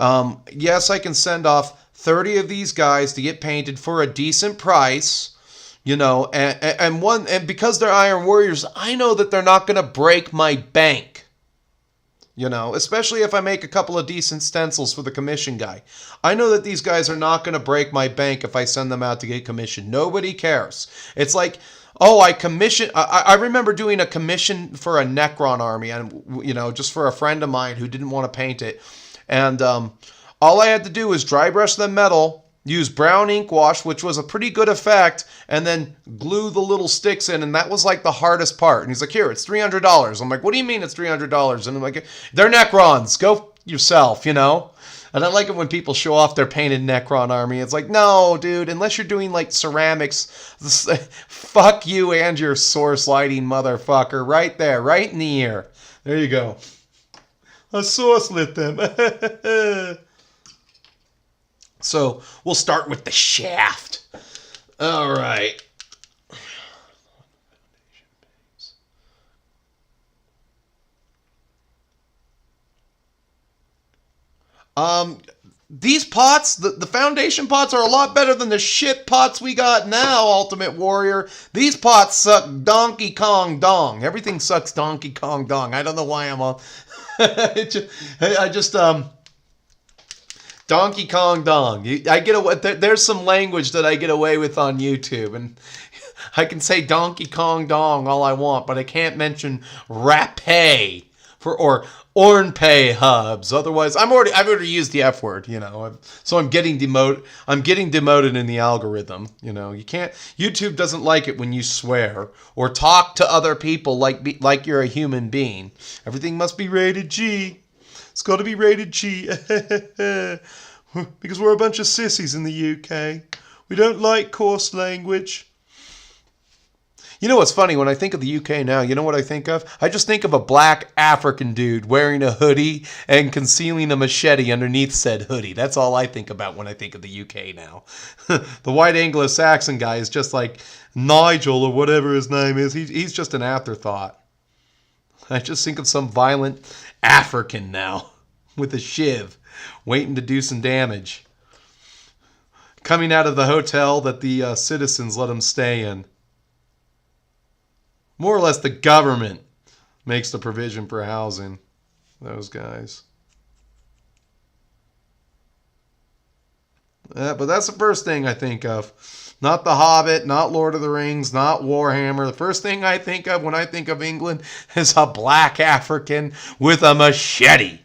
Speaker 1: Yes, I can send off 30 of these guys to get painted for a decent price. You know, and because they're Iron Warriors, I know that they're not going to break my bank. You know, especially if I make a couple of decent stencils for the commission guy. I know that these guys are not going to break my bank if I send them out to get commissioned. Nobody cares. It's like, oh, I remember doing a commission for a Necron army, and you know, just for a friend of mine who didn't want to paint it. And all I had to do was dry brush the metal, use brown ink wash, which was a pretty good effect, and then glue the little sticks in, and that was like the hardest part. And he's like, here, it's $300. I'm like, what do you mean it's $300? And I'm like, they're Necrons. Go yourself, you know? And I like it when people show off their painted Necron army. It's like, no, dude, unless you're doing like ceramics, fuck you and your source lighting motherfucker. Right there, right in the ear. There you go. I source lit them. So we'll start with the shaft. All right. These pots, the foundation pots, are a lot better than the shit pots we got now, Ultimate Warrior. These pots suck Donkey Kong dong. Everything sucks Donkey Kong dong. I don't know why I'm on. Donkey Kong dong. I get away. There's some language that I get away with on YouTube, and I can say Donkey Kong dong all I want, but I can't mention rapé or Ornpay hubs. Otherwise, I've already used the F word, you know. So I'm getting demoted. I'm getting demoted in the algorithm. You know, you can't. YouTube doesn't like it when you swear or talk to other people like you're a human being. Everything must be rated G. It's got to be rated G. Because we're a bunch of sissies in the UK. We don't like coarse language. You know what's funny? When I think of the UK now, you know what I think of? I just think of a black African dude wearing a hoodie and concealing a machete underneath said hoodie. That's all I think about when I think of the UK now. The white Anglo-Saxon guy is just like Nigel or whatever his name is. He's just an afterthought. I just think of some violent African now with a shiv waiting to do some damage. Coming out of the hotel that the citizens let him stay in. More or less the government makes the provision for housing. Those guys. But that's the first thing I think of. Not The Hobbit, not Lord of the Rings, not Warhammer. The first thing I think of when I think of England is a black African with a machete.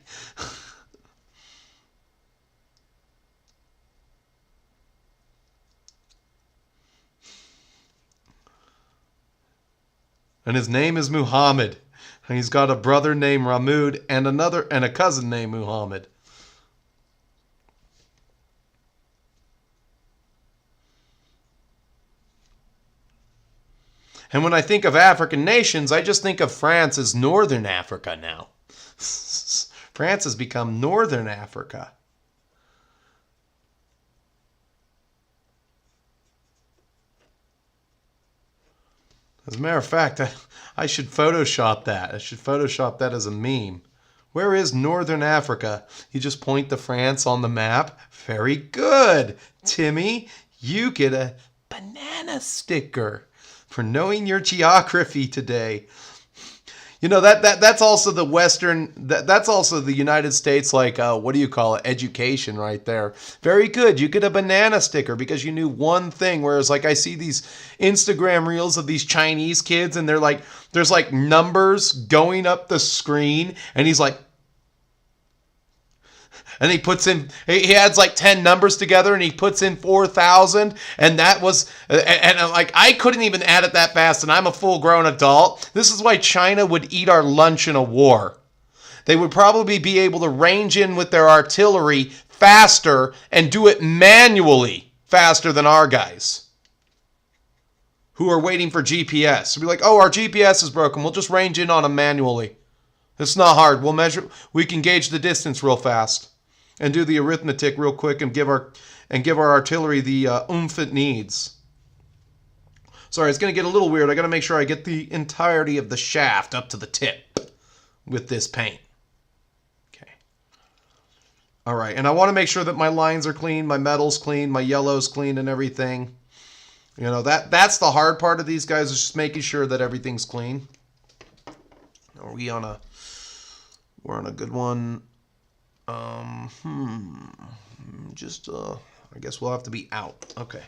Speaker 1: And his name is Muhammad. And he's got a brother named Ramud and a cousin named Muhammad. And when I think of African nations, I just think of France as Northern Africa now. France has become Northern Africa. As a matter of fact, I should Photoshop that. I should Photoshop that as a meme. Where is Northern Africa? You just point to France on the map. Very good, Timmy. You get a banana sticker for knowing your geography today. You know, that's also the Western, that's also the United States, like, what do you call it, education right there. Very good. You get a banana sticker because you knew one thing, whereas, like, I see these Instagram reels of these Chinese kids, and they're like, there's, like, numbers going up the screen, and he's like, and he adds like 10 numbers together and he puts in 4,000. And that was, and I'm like, I couldn't even add it that fast and I'm a full grown adult. This is why China would eat our lunch in a war. They would probably be able to range in with their artillery faster and do it manually faster than our guys who are waiting for GPS. So be like, oh, our GPS is broken. We'll just range in on them manually. It's not hard. We can gauge the distance real fast. And do the arithmetic real quick and give our artillery the oomph it needs. Sorry, it's going to get a little weird. I got to make sure I get the entirety of the shaft up to the tip with this paint. Okay. All right, and I want to make sure that my lines are clean, my metal's clean, my yellow's clean and everything. You know, that's the hard part of these guys, is just making sure that everything's clean. Are we on a... We're on a good one. I guess we'll have to be out. Okay.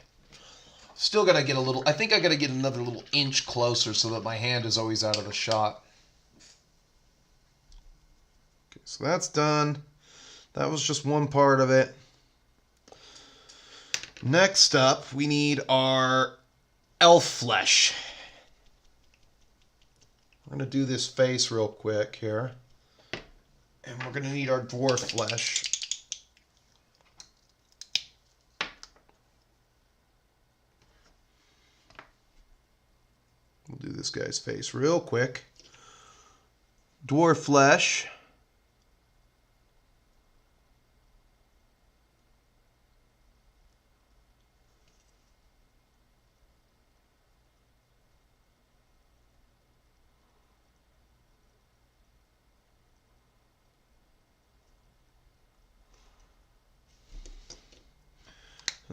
Speaker 1: Still got to get a little... I think I got to get another little inch closer so that my hand is always out of the shot. Okay, so that's done. That was just one part of it. Next up, we need our elf flesh. I'm going to do this face real quick here. And we're going to need our dwarf flesh. We'll do this guy's face real quick. Dwarf flesh.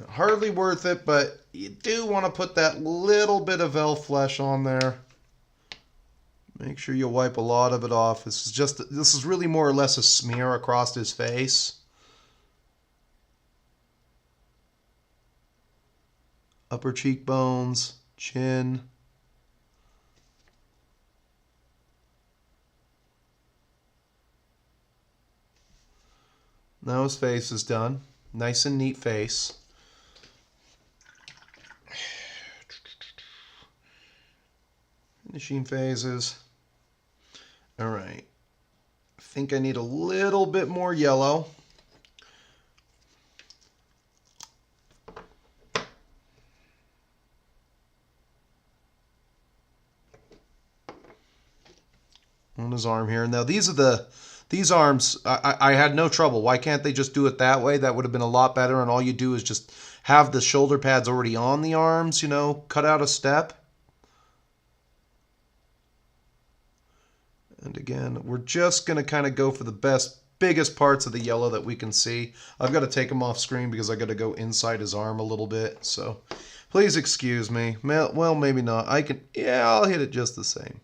Speaker 1: Hardly worth it, but you do want to put that little bit of elf flesh on there. Make sure you wipe a lot of it off. This is really more or less a smear across his face. Upper cheekbones, chin. Now his face is done. Nice and neat face. Finishing phases. All right. I think I need a little bit more yellow. On his arm here. Now these arms, I had no trouble. Why can't they just do it that way? That would have been a lot better, and all you do is just have the shoulder pads already on the arms, you know, cut out a step. And again, we're just going to kind of go for the biggest parts of the yellow that we can see. I've got to take them off screen because I got to go inside his arm a little bit. So please excuse me. Well, maybe not. Yeah, I'll hit it just the same.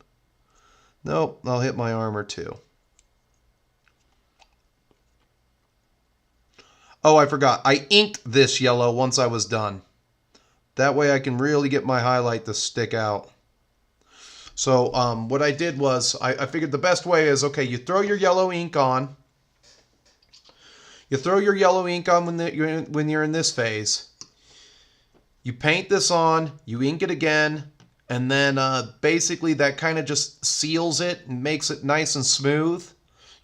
Speaker 1: Nope, I'll hit my armor too. Oh, I forgot. I inked this yellow once I was done. That way I can really get my highlight to stick out. So what I did was, I figured the best way is, okay, you throw your yellow ink on. You throw your yellow ink on when you're in this phase. You paint this on, you ink it again, and then basically that kind of just seals it and makes it nice and smooth.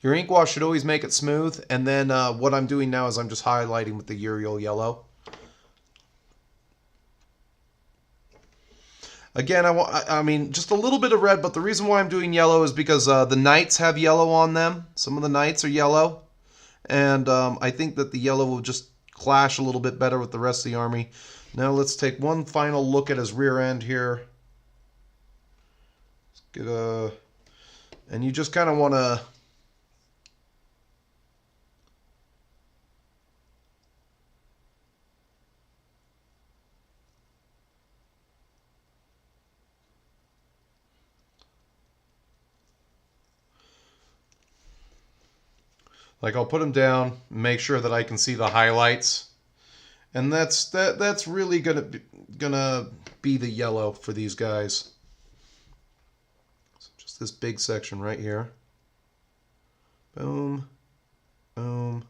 Speaker 1: Your ink wash should always make it smooth. And then what I'm doing now is I'm just highlighting with the Uriel yellow. Again, I mean, just a little bit of red, but the reason why I'm doing yellow is because the knights have yellow on them. Some of the knights are yellow. And I think that the yellow will just clash a little bit better with the rest of the army. Now let's take one final look at his rear end here. Let's get and you just kind of want to... Like, I'll put them down, make sure that I can see the highlights, and that's really gonna be the yellow for these guys. So just this big section right here. Boom, boom,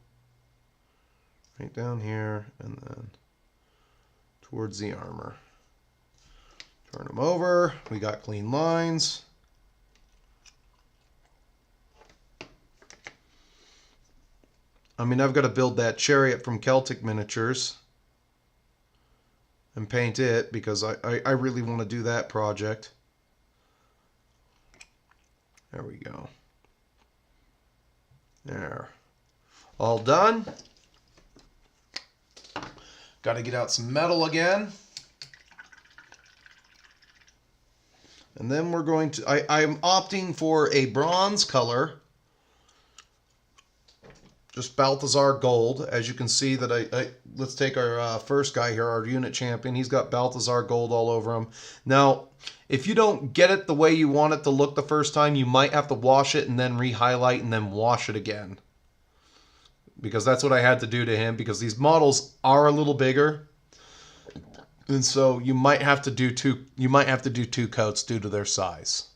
Speaker 1: right down here, and then towards the armor. Turn them over. We got clean lines. I mean, I've got to build that chariot from Celtic Miniatures and paint it because I really want to do that project. There we go. There. All done. Got to get out some metal again. And then we're going to... I'm opting for a bronze color. just Balthazar gold. As you can see that let's take our first guy here, our unit champion. He's got Balthazar gold all over him. Now, if you don't get it the way you want it to look the first time, you might have to wash it and then re-highlight and then wash it again. Because that's what I had to do to him, because these models are a little bigger. And so you might have to do two coats due to their size.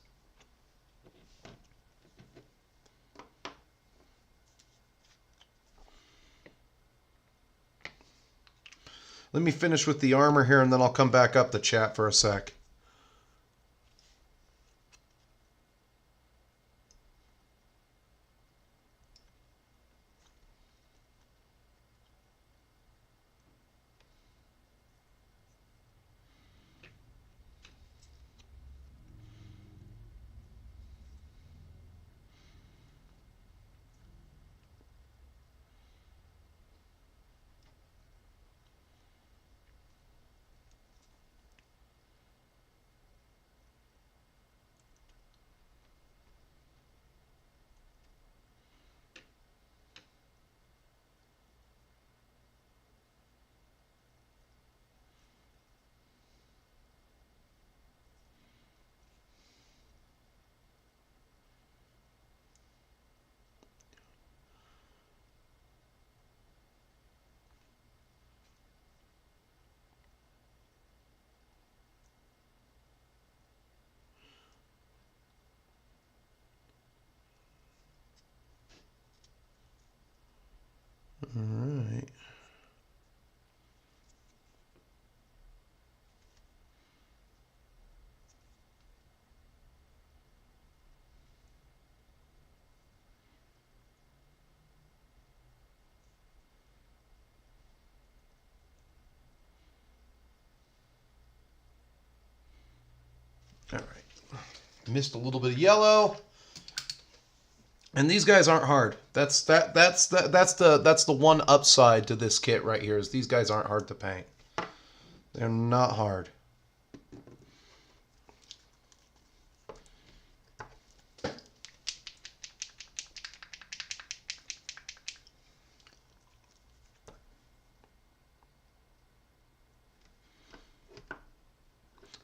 Speaker 1: Let me finish with the armor here, and then I'll come back up to chat for a sec. All right. All right. Missed a little bit of yellow. And these guys aren't hard. That's the one upside to this kit right here, is these guys aren't hard to paint. They're not hard.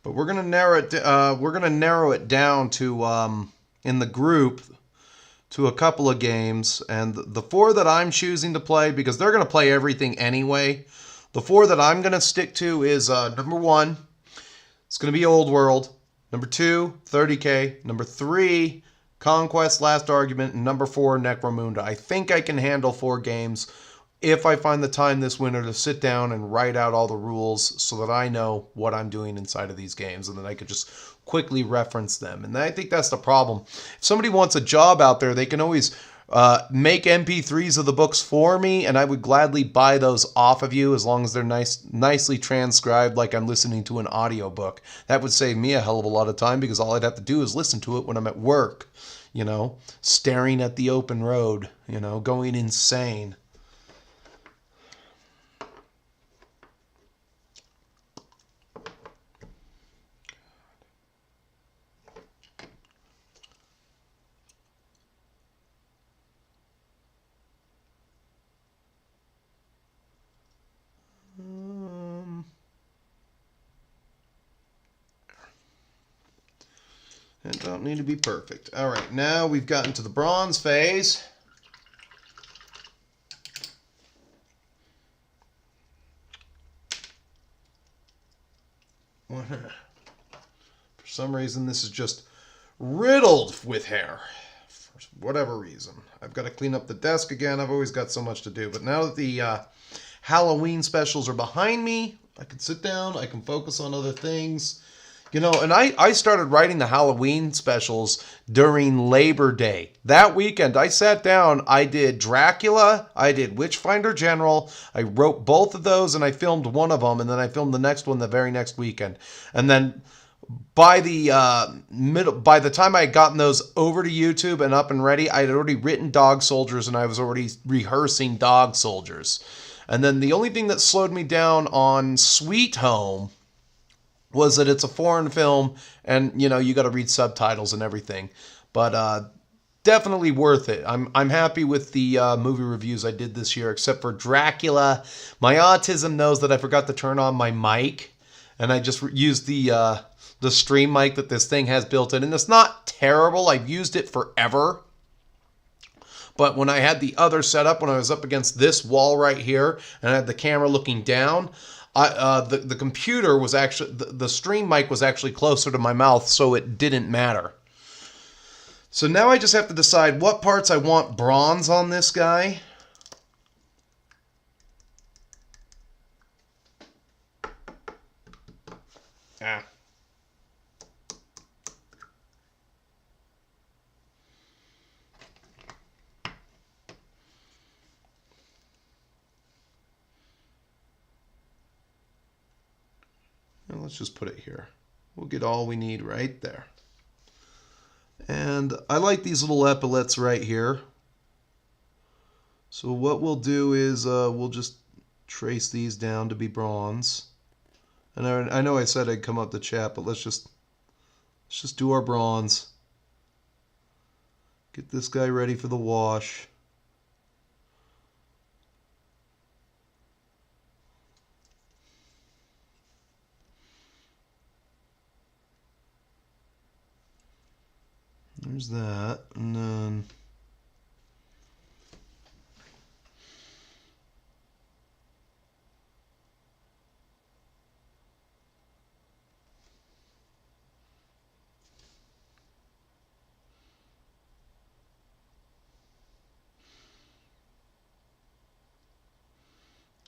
Speaker 1: But we're gonna narrow it down to in the group to a couple of games, and the four that I'm choosing to play, because they're going to play everything anyway, the four that I'm going to stick to is number 1, it's going to be Old World, number 2, 30K, number 3, Conquest, Last Argument, and number 4, Necromunda. I think I can handle 4 games if I find the time this winter to sit down and write out all the rules so that I know what I'm doing inside of these games, and then I could just quickly reference them. And I think that's the problem. If somebody wants a job out there, they can always make MP3s of the books for me, and I would gladly buy those off of you as long as they're nicely transcribed like I'm listening to an audiobook. That would save me a hell of a lot of time, because all I'd have to do is listen to it when I'm at work, you know, staring at the open road, you know, going insane. It don't need to be perfect. All right, now we've gotten to the bronze phase. For some reason, this is just riddled with hair. For whatever reason. I've got to clean up the desk again. I've always got so much to do. But now that the Halloween specials are behind me, I can sit down, I can focus on other things. You know, and I started writing the Halloween specials during Labor Day. That weekend, I sat down, I did Dracula, I did Witchfinder General, I wrote both of those, and I filmed one of them, and then I filmed the next one the very next weekend. And then by the time I had gotten those over to YouTube and up and ready, I had already written Dog Soldiers, and I was already rehearsing Dog Soldiers. And then the only thing that slowed me down on Sweet Home was that it's a foreign film, and you know, you got to read subtitles and everything. But definitely worth it. I'm happy with the movie reviews I did this year, except for Dracula. My autism knows that I forgot to turn on my mic, and I just used the stream mic that this thing has built in, and it's not terrible. I've used it forever. But when I had the other setup, when I was up against this wall right here, and I had the camera looking down, the computer was actually, the stream mic was actually closer to my mouth, so it didn't matter. So now I just have to decide what parts I want bronze on this guy. Ah. And let's just put it here. We'll get all we need right there. And I like these little epaulets right here. So what we'll do is we'll just trace these down to be bronze. And I know I said I'd come up to chat, but let's just do our bronze. Get this guy ready for the wash. There's that, and then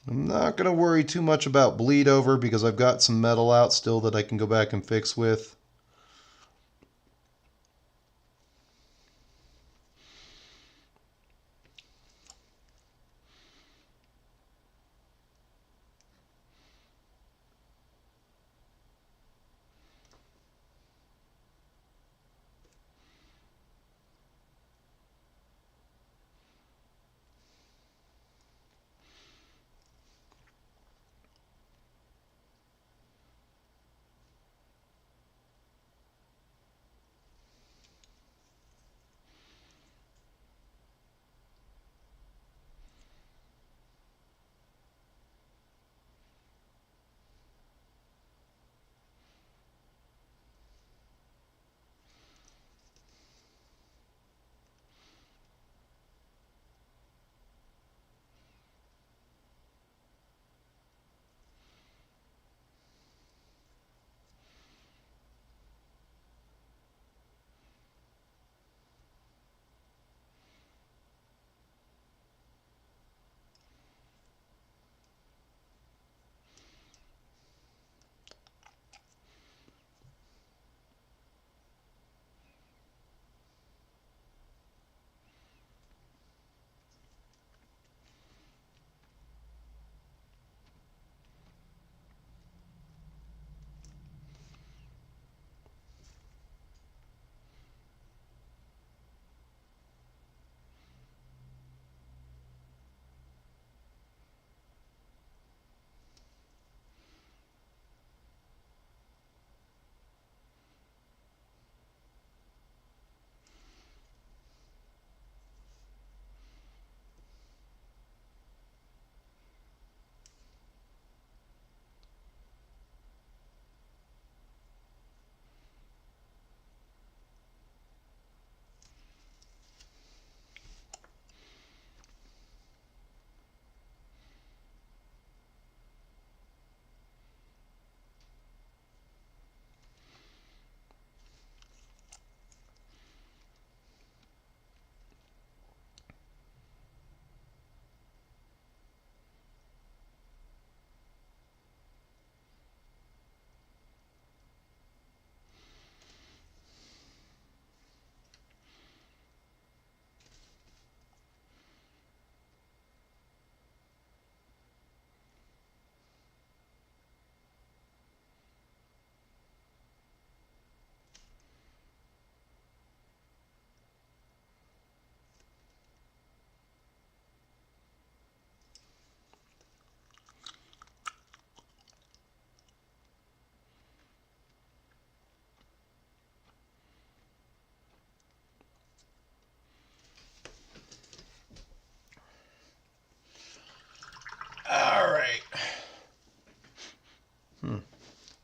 Speaker 1: I'm not going to worry too much about bleed over because I've got some metal out still that I can go back and fix with.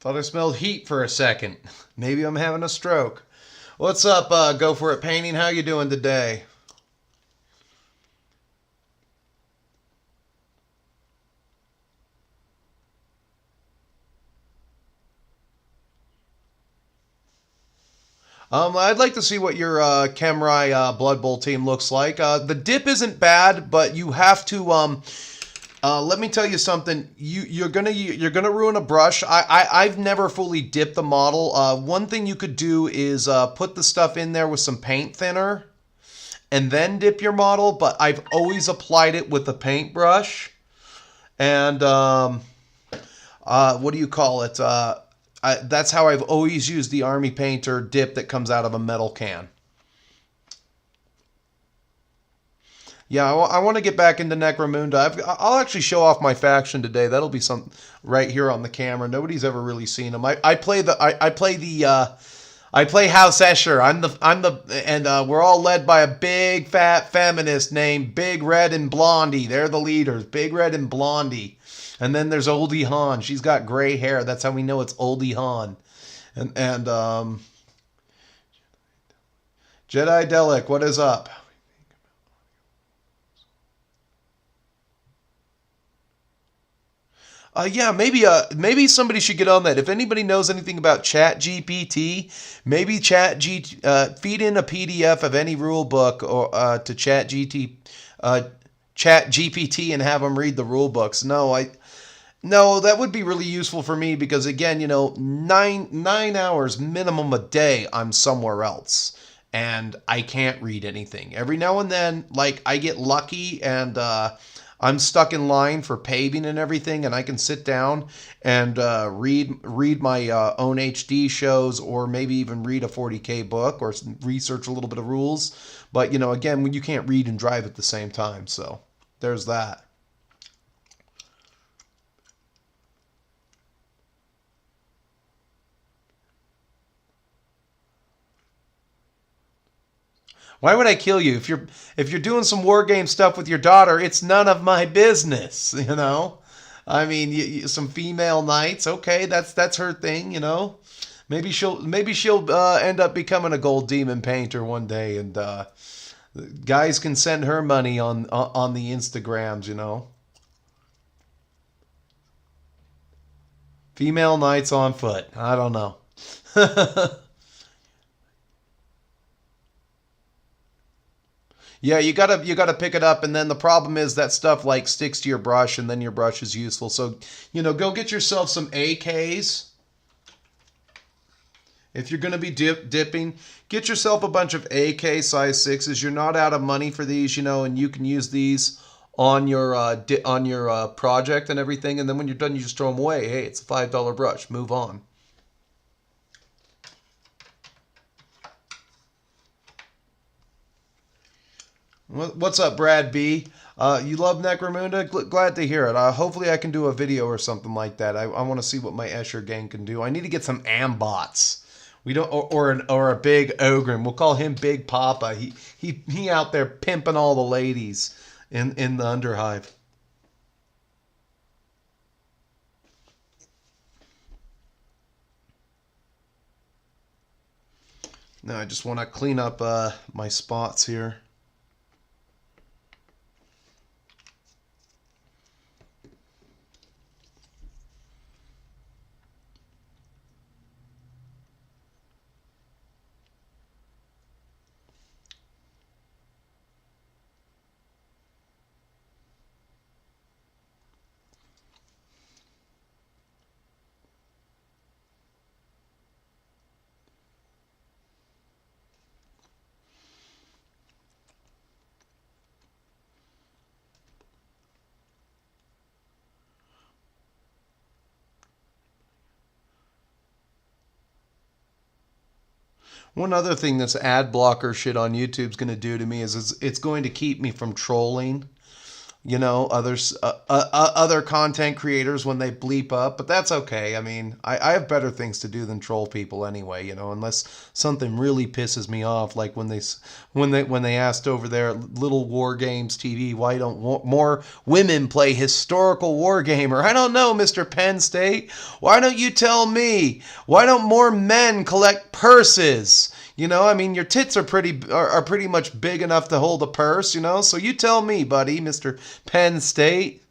Speaker 1: Thought I smelled heat for a second. Maybe I'm having a stroke. What's up, Go For It Painting? How you doing today? I'd like to see what your Chemrai Blood Bowl team looks like. The dip isn't bad, but you have to. Let me tell you something. You're gonna ruin a brush. I've never fully dipped the model. One thing you could do is put the stuff in there with some paint thinner, and then dip your model. But I've always applied it with a paintbrush. And what do you call it? That's how I've always used the Army Painter dip that comes out of a metal can. Yeah, I want to get back into Necromunda. I'll actually show off my faction today. That'll be some right here on the camera. Nobody's ever really seen them. I play House Escher. And we're all led by a big fat feminist named Big Red and Blondie. They're the leaders, Big Red and Blondie. And then there's Oldie Han. She's got gray hair. That's how we know it's Oldie Han. And Jedi Delic, what is up? Yeah, maybe somebody should get on that. If anybody knows anything about Chat GPT, maybe feed in a PDF of any rule book or to Chat GPT and have them read the rule books. No, that would be really useful for me because again, 9 hours minimum a day, I'm somewhere else and I can't read anything. Every now and then, like I get lucky and I'm stuck in line for paving and everything, and I can sit down and read my own HD shows, or maybe even read a 40K book, or research a little bit of rules. But again, when you can't read and drive at the same time, so there's that. Why would I kill you if you're doing some war game stuff with your daughter? It's none of my business, I mean, some female knights, okay, that's her thing. Maybe she'll end up becoming a gold demon painter one day, and guys can send her money on the Instagrams. Female knights on foot. I don't know. Yeah, you gotta pick it up, and then the problem is that stuff like sticks to your brush, and then your brush is useful. So, go get yourself some AKs. If you're gonna be dipping, get yourself a bunch of AK size 6s. You're not out of money for these, and you can use these on your project and everything. And then when you're done, you just throw them away. Hey, it's a $5 brush. Move on. What's up, Brad B? You love Necromunda? Glad to hear it. Hopefully I can do a video or something like that. I want to see what my Escher gang can do. I need to get some ambots. We don't, or a big Ogren. We'll call him Big Papa. He out there pimping all the ladies in the Underhive. Now I just want to clean up my spots here. One other thing this ad blocker shit on YouTube's going to do to me is it's going to keep me from trolling. you know, other content creators when they bleep up, but that's okay. I mean, I have better things to do than troll people anyway, you know, unless something really pisses me off, like when they asked over there at Little War Games TV, why don't more women play historical war game? Or I don't know, Mr. Penn State, why don't you tell me? Why don't more men collect purses? You know, I mean, your tits are pretty much big enough to hold a purse, you know? So you tell me, buddy, Mr. Penn State.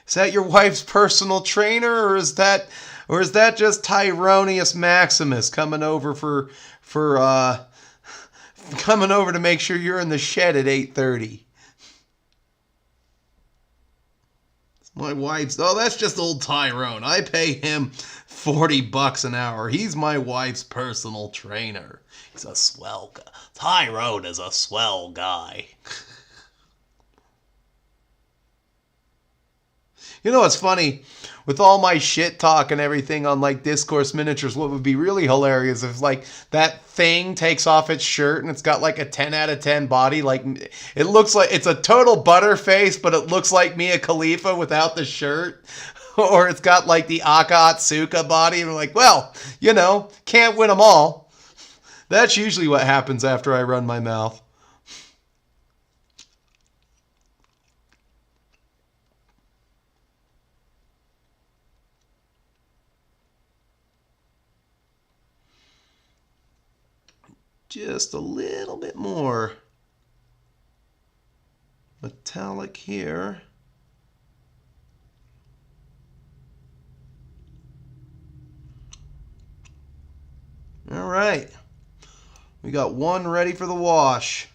Speaker 1: Is that your wife's personal trainer, or is that just Tyronius Maximus coming over coming over to make sure you're in the shed at 8:30? My wife's, oh, that's just old Tyrone. I pay him $40 an hour. He's my wife's personal trainer. He's a swell guy. Tyrone is a swell guy. You know what's funny? With all my shit talk and everything on like Discourse Miniatures, what would be really hilarious if like that thing takes off its shirt and it's got like a 10 out of 10 body. Like it looks like it's a total butterface, but it looks like Mia Khalifa without the shirt. Or it's got like the Aka Atsuka body. And we're like, well, you know, can't win them all. That's usually what happens after I run my mouth. Just a little bit more metallic here. All right. We got one ready for the wash.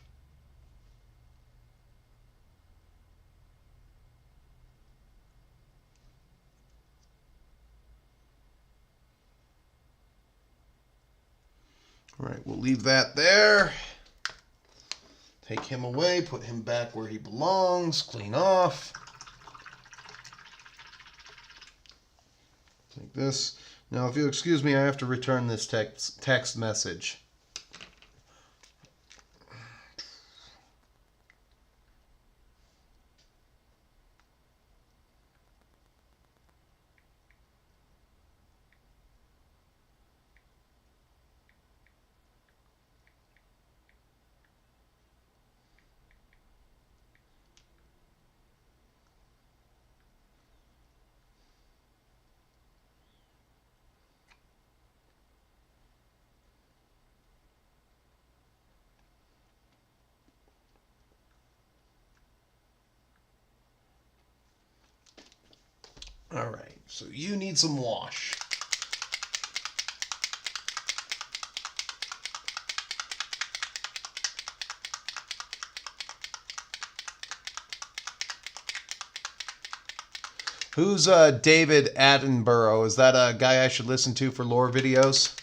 Speaker 1: All right, we'll leave that there. Take him away, put him back where he belongs, clean off. Like this. Now, if you'll excuse me, I have to return this text message. All right, so you need some wash. Who's David Attenborough? Is that a guy I should listen to for lore videos?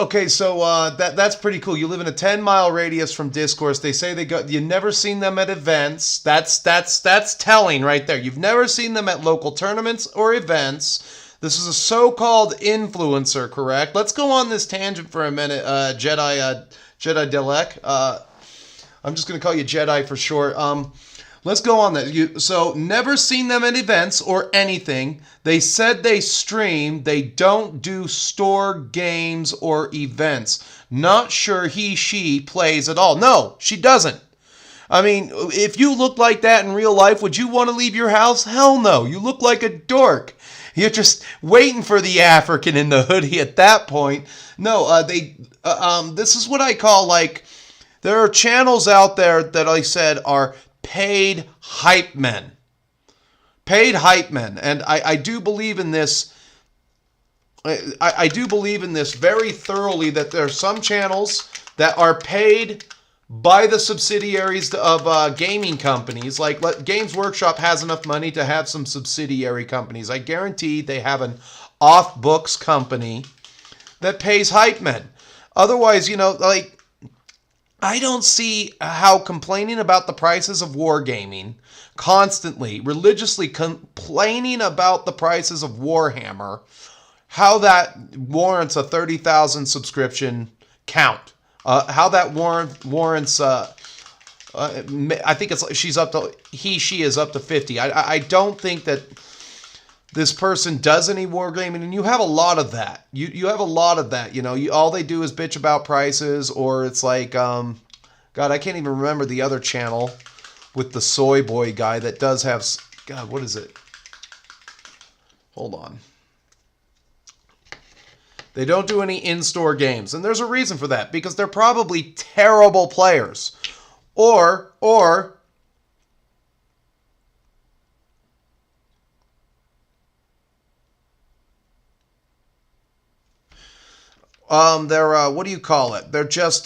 Speaker 1: Okay, so that's pretty cool. You live in a 10-mile radius from Discourse. They say you've never seen them at events. That's telling right there. You've never seen them at local tournaments or events. This is a so-called influencer, correct? Let's go on this tangent for a minute, Jedi Delek. I'm just gonna call you Jedi for short. Let's go on that. So, never seen them at events or anything. They said they stream. They don't do store games or events. Not sure she plays at all. No, she doesn't. I mean, if you look like that in real life, would you want to leave your house? Hell no. You look like a dork. You're just waiting for the African in the hoodie at that point. No, this is what I call like, there are channels out there that I said are paid hype men. Paid hype men. And I do believe in this. I do believe in this very thoroughly, that there are some channels that are paid by the subsidiaries of gaming companies. Like Games Workshop has enough money to have some subsidiary companies. I guarantee they have an off-books company that pays hype men. Otherwise, you know, like, I don't see how complaining about the prices of wargaming, constantly, religiously complaining about the prices of Warhammer, how that warrants a 30,000 subscription count. How that warrants. I think it's she's up to she is up to 50. I don't think that this person does any wargaming, and you have a lot of that. You have a lot of that. All they do is bitch about prices, or it's like, God, I can't even remember the other channel with the soy boy guy that does have, God, what is it? Hold on. They don't do any in-store games, and there's a reason for that, because they're probably terrible players. Or they're what do you call it? They're just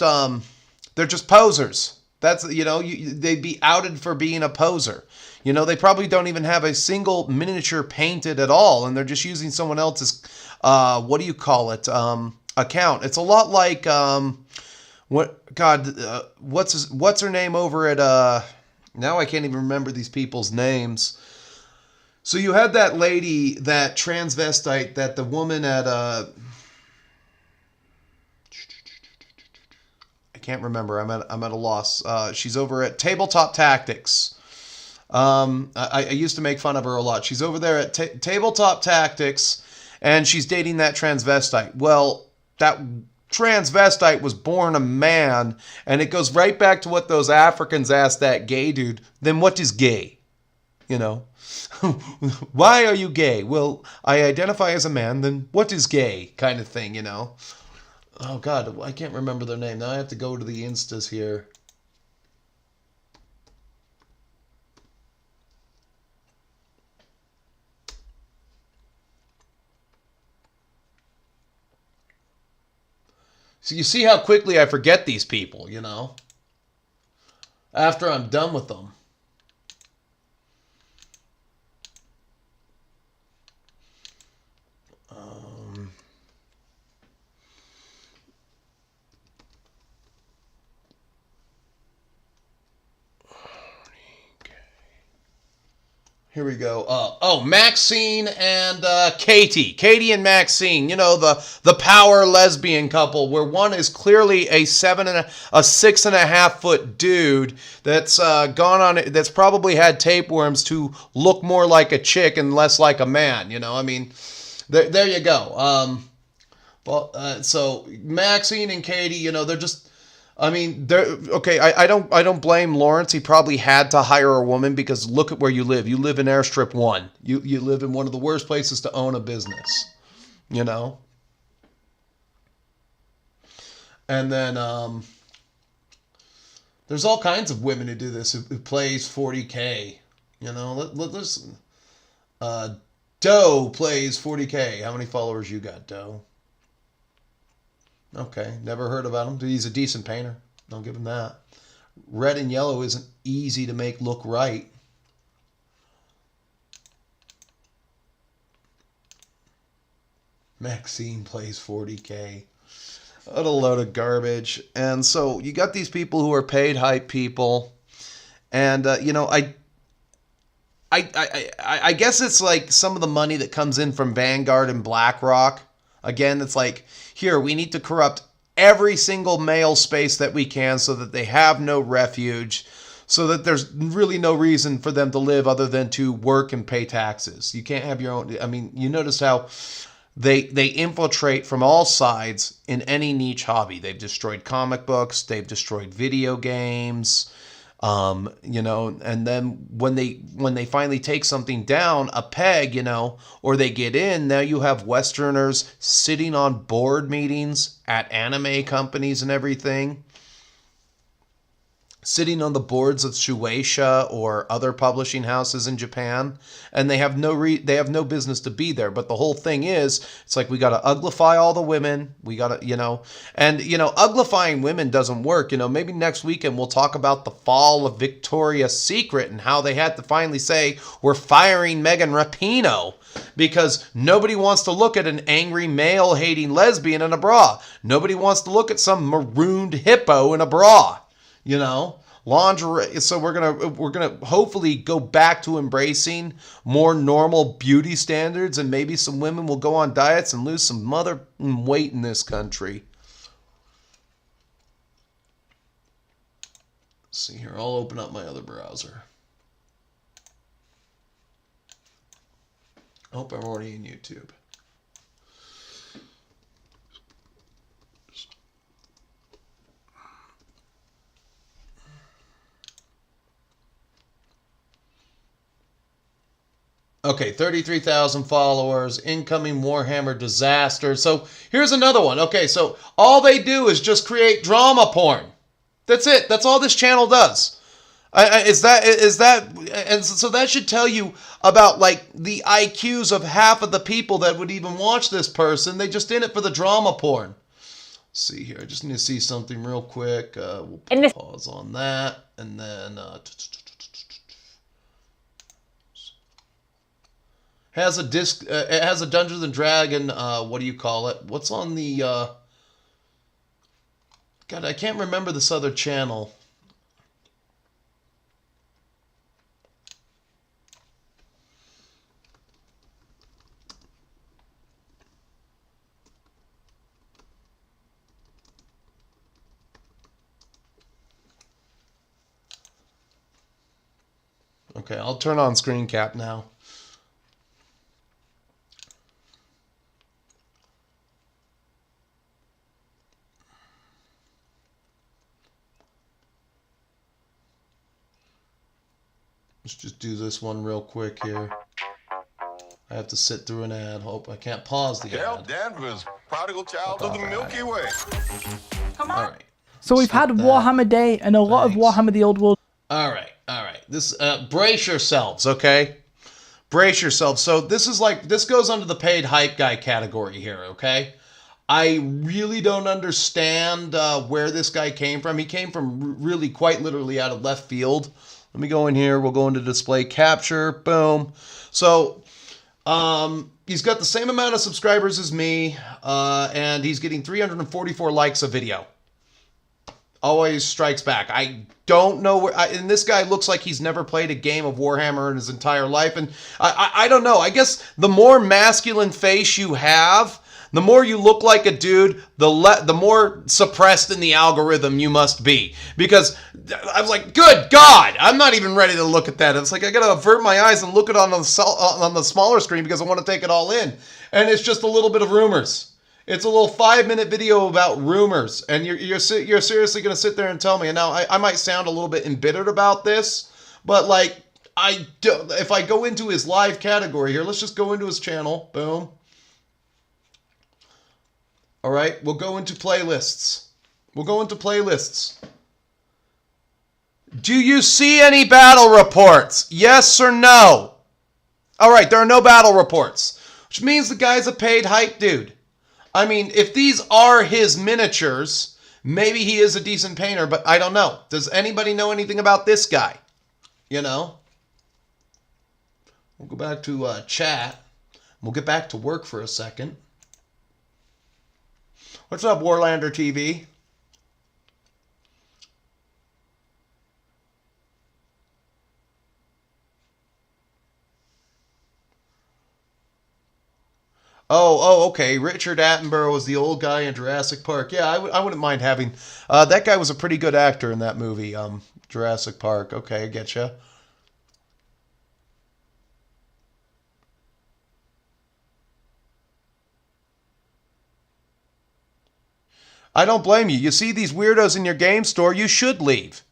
Speaker 1: posers. That's they'd be outed for being a poser. They probably don't even have a single miniature painted at all, and they're just using someone else's what do you call it? Account. It's a lot like what's her name over at now I can't even remember these people's names. So you had that lady, that transvestite, that the woman at I can't remember. I'm at a loss. She's over at Tabletop Tactics. I used to make fun of her a lot. She's over there at Tabletop Tactics, and she's dating that transvestite. Well, that transvestite was born a man, and it goes right back to what those Africans asked that gay dude. Then what is gay? Why are you gay? Well, I identify as a man. Then what is gay? Kind of thing, Oh, God, I can't remember their name. Now I have to go to the Instas here. So you see how quickly I forget these people, after I'm done with them. Here we go. Maxine and Katie. Katie and Maxine. The power lesbian couple, where one is clearly a 6.5 foot dude that's gone on. That's probably had tapeworms to look more like a chick and less like a man. There you go. So Maxine and Katie, they're just. They're okay. I don't blame Lawrence. He probably had to hire a woman, because look at where you live. You live in Airstrip 1. You live in one of the worst places to own a business. And then there's all kinds of women who do this, who plays 40K. Let's Doe plays 40K. How many followers you got, Doe? Okay, never heard about him. He's a decent painter. Don't give him that. Red and yellow isn't easy to make look right. Maxine plays 40K. What a load of garbage. And so you got these people who are paid hype people. And, I guess it's like some of the money that comes in from Vanguard and BlackRock. Again, it's like, here, we need to corrupt every single male space that we can, so that they have no refuge, so that there's really no reason for them to live other than to work and pay taxes. You can't have your own. You notice how they infiltrate from all sides in any niche hobby. They've destroyed comic books. They've destroyed video games. And then when they finally take something down a peg, or they get in, now you have Westerners sitting on board meetings at anime companies and everything, sitting on the boards of Shueisha or other publishing houses in Japan, and they have no business to be there. But the whole thing is, it's like, we got to uglify all the women. We got to, and uglifying women doesn't work. Maybe next weekend we'll talk about the fall of Victoria's Secret and how they had to finally say, we're firing Megan Rapinoe, because nobody wants to look at an angry male-hating lesbian in a bra. Nobody wants to look at some marooned hippo in a bra. you know, lingerie. So we're gonna hopefully go back to embracing more normal beauty standards, and maybe some women will go on diets and lose some mother weight in this country. Let's see here, I'll open up my other browser. I hope I'm already in YouTube. Okay, 33,000 followers, incoming Warhammer disaster. So here's another one. Okay, so all they do is just create drama porn. That's it. That's all this channel does. Is that, and so that should tell you about like the IQs of half of the people that would even watch this person. They just in it for the drama porn. Let's see here. I just need to see something real quick. We'll pause on that, and then has a disc. It has a Dungeons and Dragon. What do you call it? What's on the? God, I can't remember this other channel. Okay, I'll turn on screen cap now. Let's just do this one real quick here. I have to sit through an ad. Hope I can't pause the ad.
Speaker 2: Danvers, prodigal child of the Milky Way.
Speaker 3: Come on.
Speaker 1: All right.
Speaker 4: So we've had Warhammer Day and a lot of Warhammer the Old World.
Speaker 1: All right. This brace yourselves, okay? Brace yourselves. So this goes under the paid hype guy category here, okay? I really don't understand where this guy came from. He came from really quite literally out of left field. Let me go in here. We'll go into display capture. Boom. So he's got the same amount of subscribers as me, and he's getting 344 likes a video. Always strikes back. I don't know where, and this guy looks like he's never played a game of Warhammer in his entire life. And I don't know. I guess the more masculine face you have, the more you look like a dude, the more suppressed in the algorithm you must be. Because I was like, good God, I'm not even ready to look at that. It's like I got to avert my eyes and look at it on the smaller screen because I want to take it all in. And it's just a little bit of rumors. It's a little 5-minute video about rumors, and you're seriously going to sit there and tell me. And now I might sound a little bit embittered about this, but like if I go into his live category here, let's just go into his channel. Boom. All right, we'll go into playlists. Do you see any battle reports? Yes or no? All right, there are no battle reports, which means the guy's a paid hype dude. I mean, if these are his miniatures, maybe he is a decent painter, but I don't know. Does anybody know anything about this guy? You know? We'll go back to chat. We'll get back to work for a second. What's up, Warlander TV? Oh, okay. Richard Attenborough was the old guy in Jurassic Park. Yeah, I wouldn't mind having... that guy was a pretty good actor in that movie, Jurassic Park. Okay, I get you. I don't blame you. You see these weirdos in your game store, you should leave.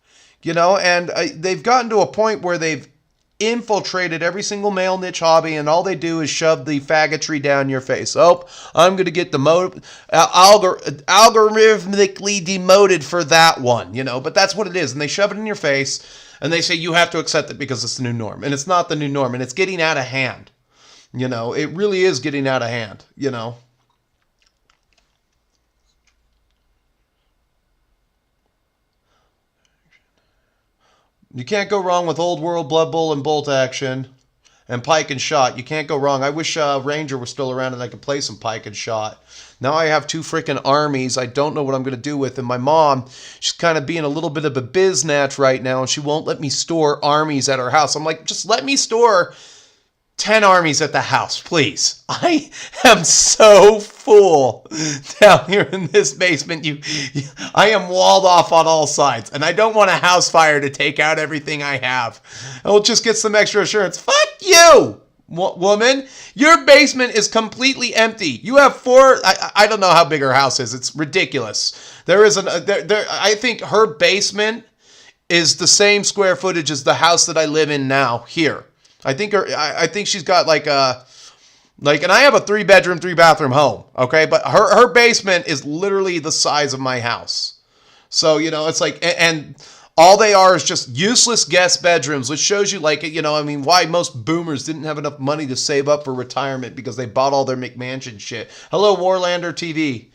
Speaker 1: You know, and they've gotten to a point where they've infiltrated every single male niche hobby, and all they do is shove the faggotry down your face. Oh, I'm going to get algorithmically demoted for that one, you know, but that's what it is. And they shove it in your face, and they say you have to accept it because it's the new norm. And it's not the new norm, and it's getting out of hand. You know, it really is getting out of hand, you know. You can't go wrong with Old World, Blood Bowl, and Bolt action. and pike and shot. You can't go wrong. I wish Ranger was still around and I could play some pike and shot. Now I have 2 freaking armies. I don't know what I'm going to do with them. My mom, she's kind of being a little bit of a biznatch right now, and she won't let me store armies at her house. I'm like, just let me store 10 armies at the house, please. I am so full down here in this basement. I am walled off on all sides, and I don't want a house fire to take out everything I have. I'll just get some extra assurance. Fuck you, woman. Your basement is completely empty. You have 4. I don't know how big her house is. It's ridiculous. I think her basement is the same square footage as the house that I live in now here. I think she's got and I have a 3-bedroom, 3-bathroom home, okay? But her basement is literally the size of my house. So, it's like, and all they are is just useless guest bedrooms, which shows you, why most boomers didn't have enough money to save up for retirement because they bought all their McMansion shit. Hello, Warlander TV.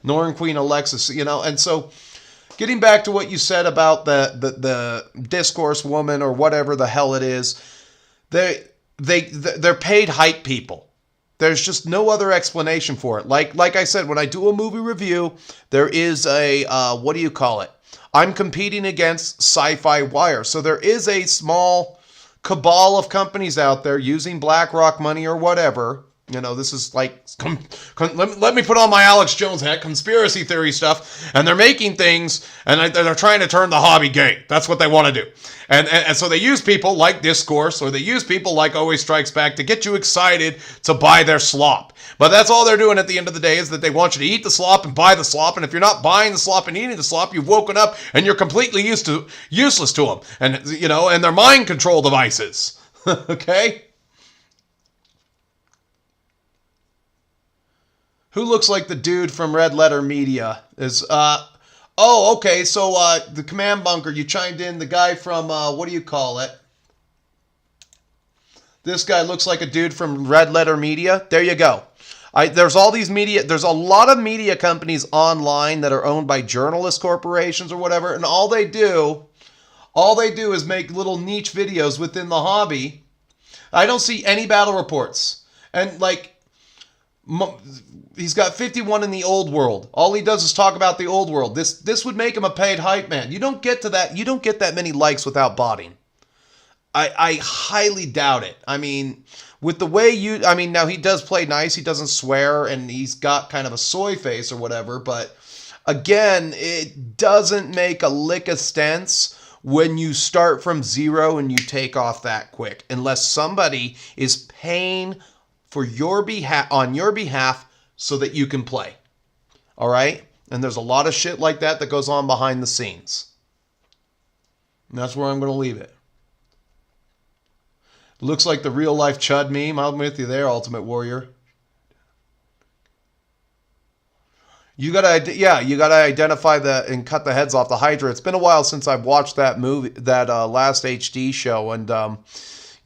Speaker 1: Norn Queen Alexis, and so getting back to what you said about the discourse woman or whatever the hell it is, they're paid hype people. There's just no other explanation for it. Like I said, when I do a movie review, there is a what do you call it? I'm competing against Sci-Fi Wire. So there is a small cabal of companies out there using BlackRock money or whatever. This is like, let me put on my Alex Jones hat, conspiracy theory stuff, and they're making things, and they're trying to turn the hobby gay. That's what they want to do. And so they use people like Discourse, or they use people like Always Strikes Back to get you excited to buy their slop. But that's all they're doing at the end of the day, is that they want you to eat the slop and buy the slop, and if you're not buying the slop and eating the slop, you've woken up and you're completely useless to them. And, and they're mind control devices. Okay? Who looks like the dude from Red Letter Media is, okay, so, the command bunker, you chimed in, the guy from, what do you call it? This guy looks like a dude from Red Letter Media. There you go. There's all these media, there's a lot of media companies online that are owned by journalist corporations or whatever, and all they do is make little niche videos within the hobby. I don't see any battle reports. And, he's got 51 in the old world. All he does is talk about the old world. This would make him a paid hype man. You don't get that many likes without botting. I highly doubt it. I mean, with the way now he does play nice. He doesn't swear, and he's got kind of a soy face or whatever. But again, it doesn't make a lick of sense when you start from zero and you take off that quick, unless somebody is paying for on your behalf so that you can play. All right? And there's a lot of shit like that goes on behind the scenes. And that's where I'm going to leave it. Looks like the real life Chud meme. I'm with you there, Ultimate Warrior. You gotta identify and cut the heads off the Hydra. It's been a while since I've watched that movie, that last HD show, and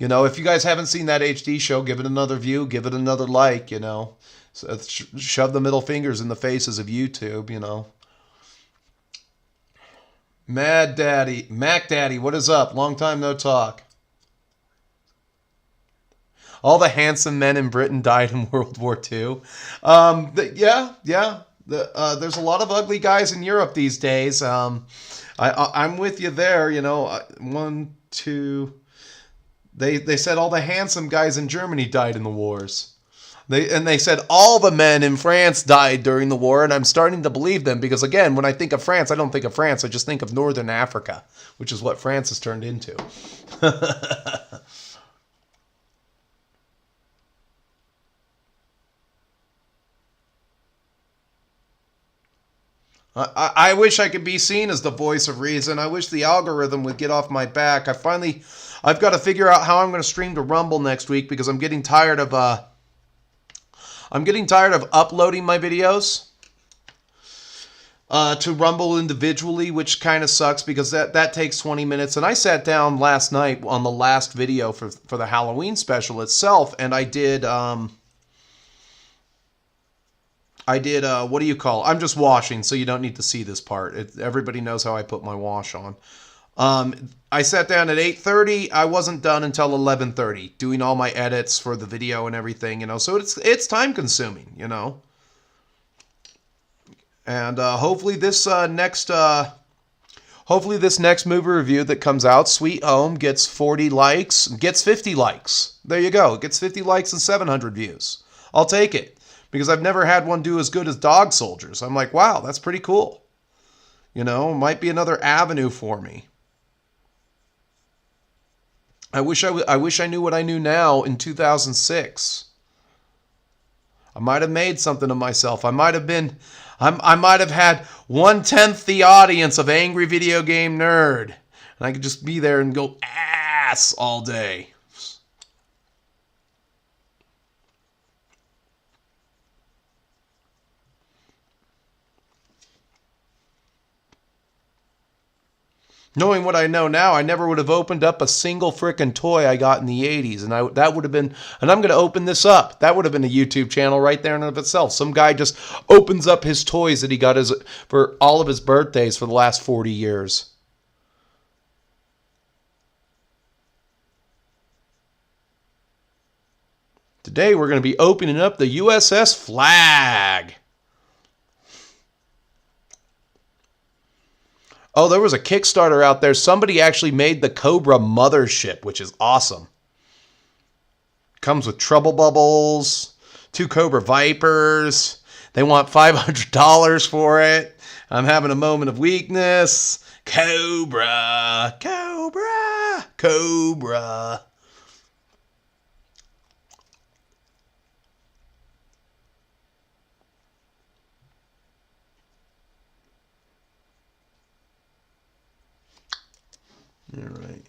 Speaker 1: if you guys haven't seen that HD show, give it another view, give it another like, So shove the middle fingers in the faces of YouTube, Mac Daddy, what is up? Long time no talk. All the handsome men in Britain died in World War II. There's a lot of ugly guys in Europe these days. I'm with you there. One, two. They said all the handsome guys in Germany died in the wars. They said all the men in France died during the war, and I'm starting to believe them because, again, when I think of France, I don't think of France. I just think of Northern Africa, which is what France has turned into. I wish I could be seen as the voice of reason. I wish the algorithm would get off my back. I've got to figure out how I'm going to stream to Rumble next week because I'm getting tired of uploading my videos to Rumble individually, which kind of sucks because that takes 20 minutes. And I sat down last night on the last video for the Halloween special itself, and I did what do you call it? I'm just washing, so you don't need to see this part. Everybody knows how I put my wash on. I sat down at 8:30. I wasn't done until 11:30 doing all my edits for the video and everything, so it's time consuming, and hopefully this next movie review that comes out, Sweet Home, gets 40 likes, gets 50 likes. There you go. It gets 50 likes and 700 views. I'll take it, because I've never had one do as good as Dog Soldiers. I'm like, wow, that's pretty cool. Might be another avenue for me. I wish I knew what I knew now in 2006. I might have made something of myself. I might have had 1/10 the audience of Angry Video Game Nerd. And I could just be there and go ass all day. Knowing what I know now, I never would have opened up a single frickin' toy I got in the 80s. And that would have been, and I'm going to open this up. That would have been a YouTube channel right there in and of itself. Some guy just opens up his toys that he got for all of his birthdays for the last 40 years. Today we're going to be opening up the USS Flag. Oh, there was a Kickstarter out there. Somebody actually made the Cobra mothership, which is awesome. Comes with trouble bubbles, 2 Cobra Vipers. They want $500 for it. I'm having a moment of weakness. Cobra, Cobra, Cobra. All right.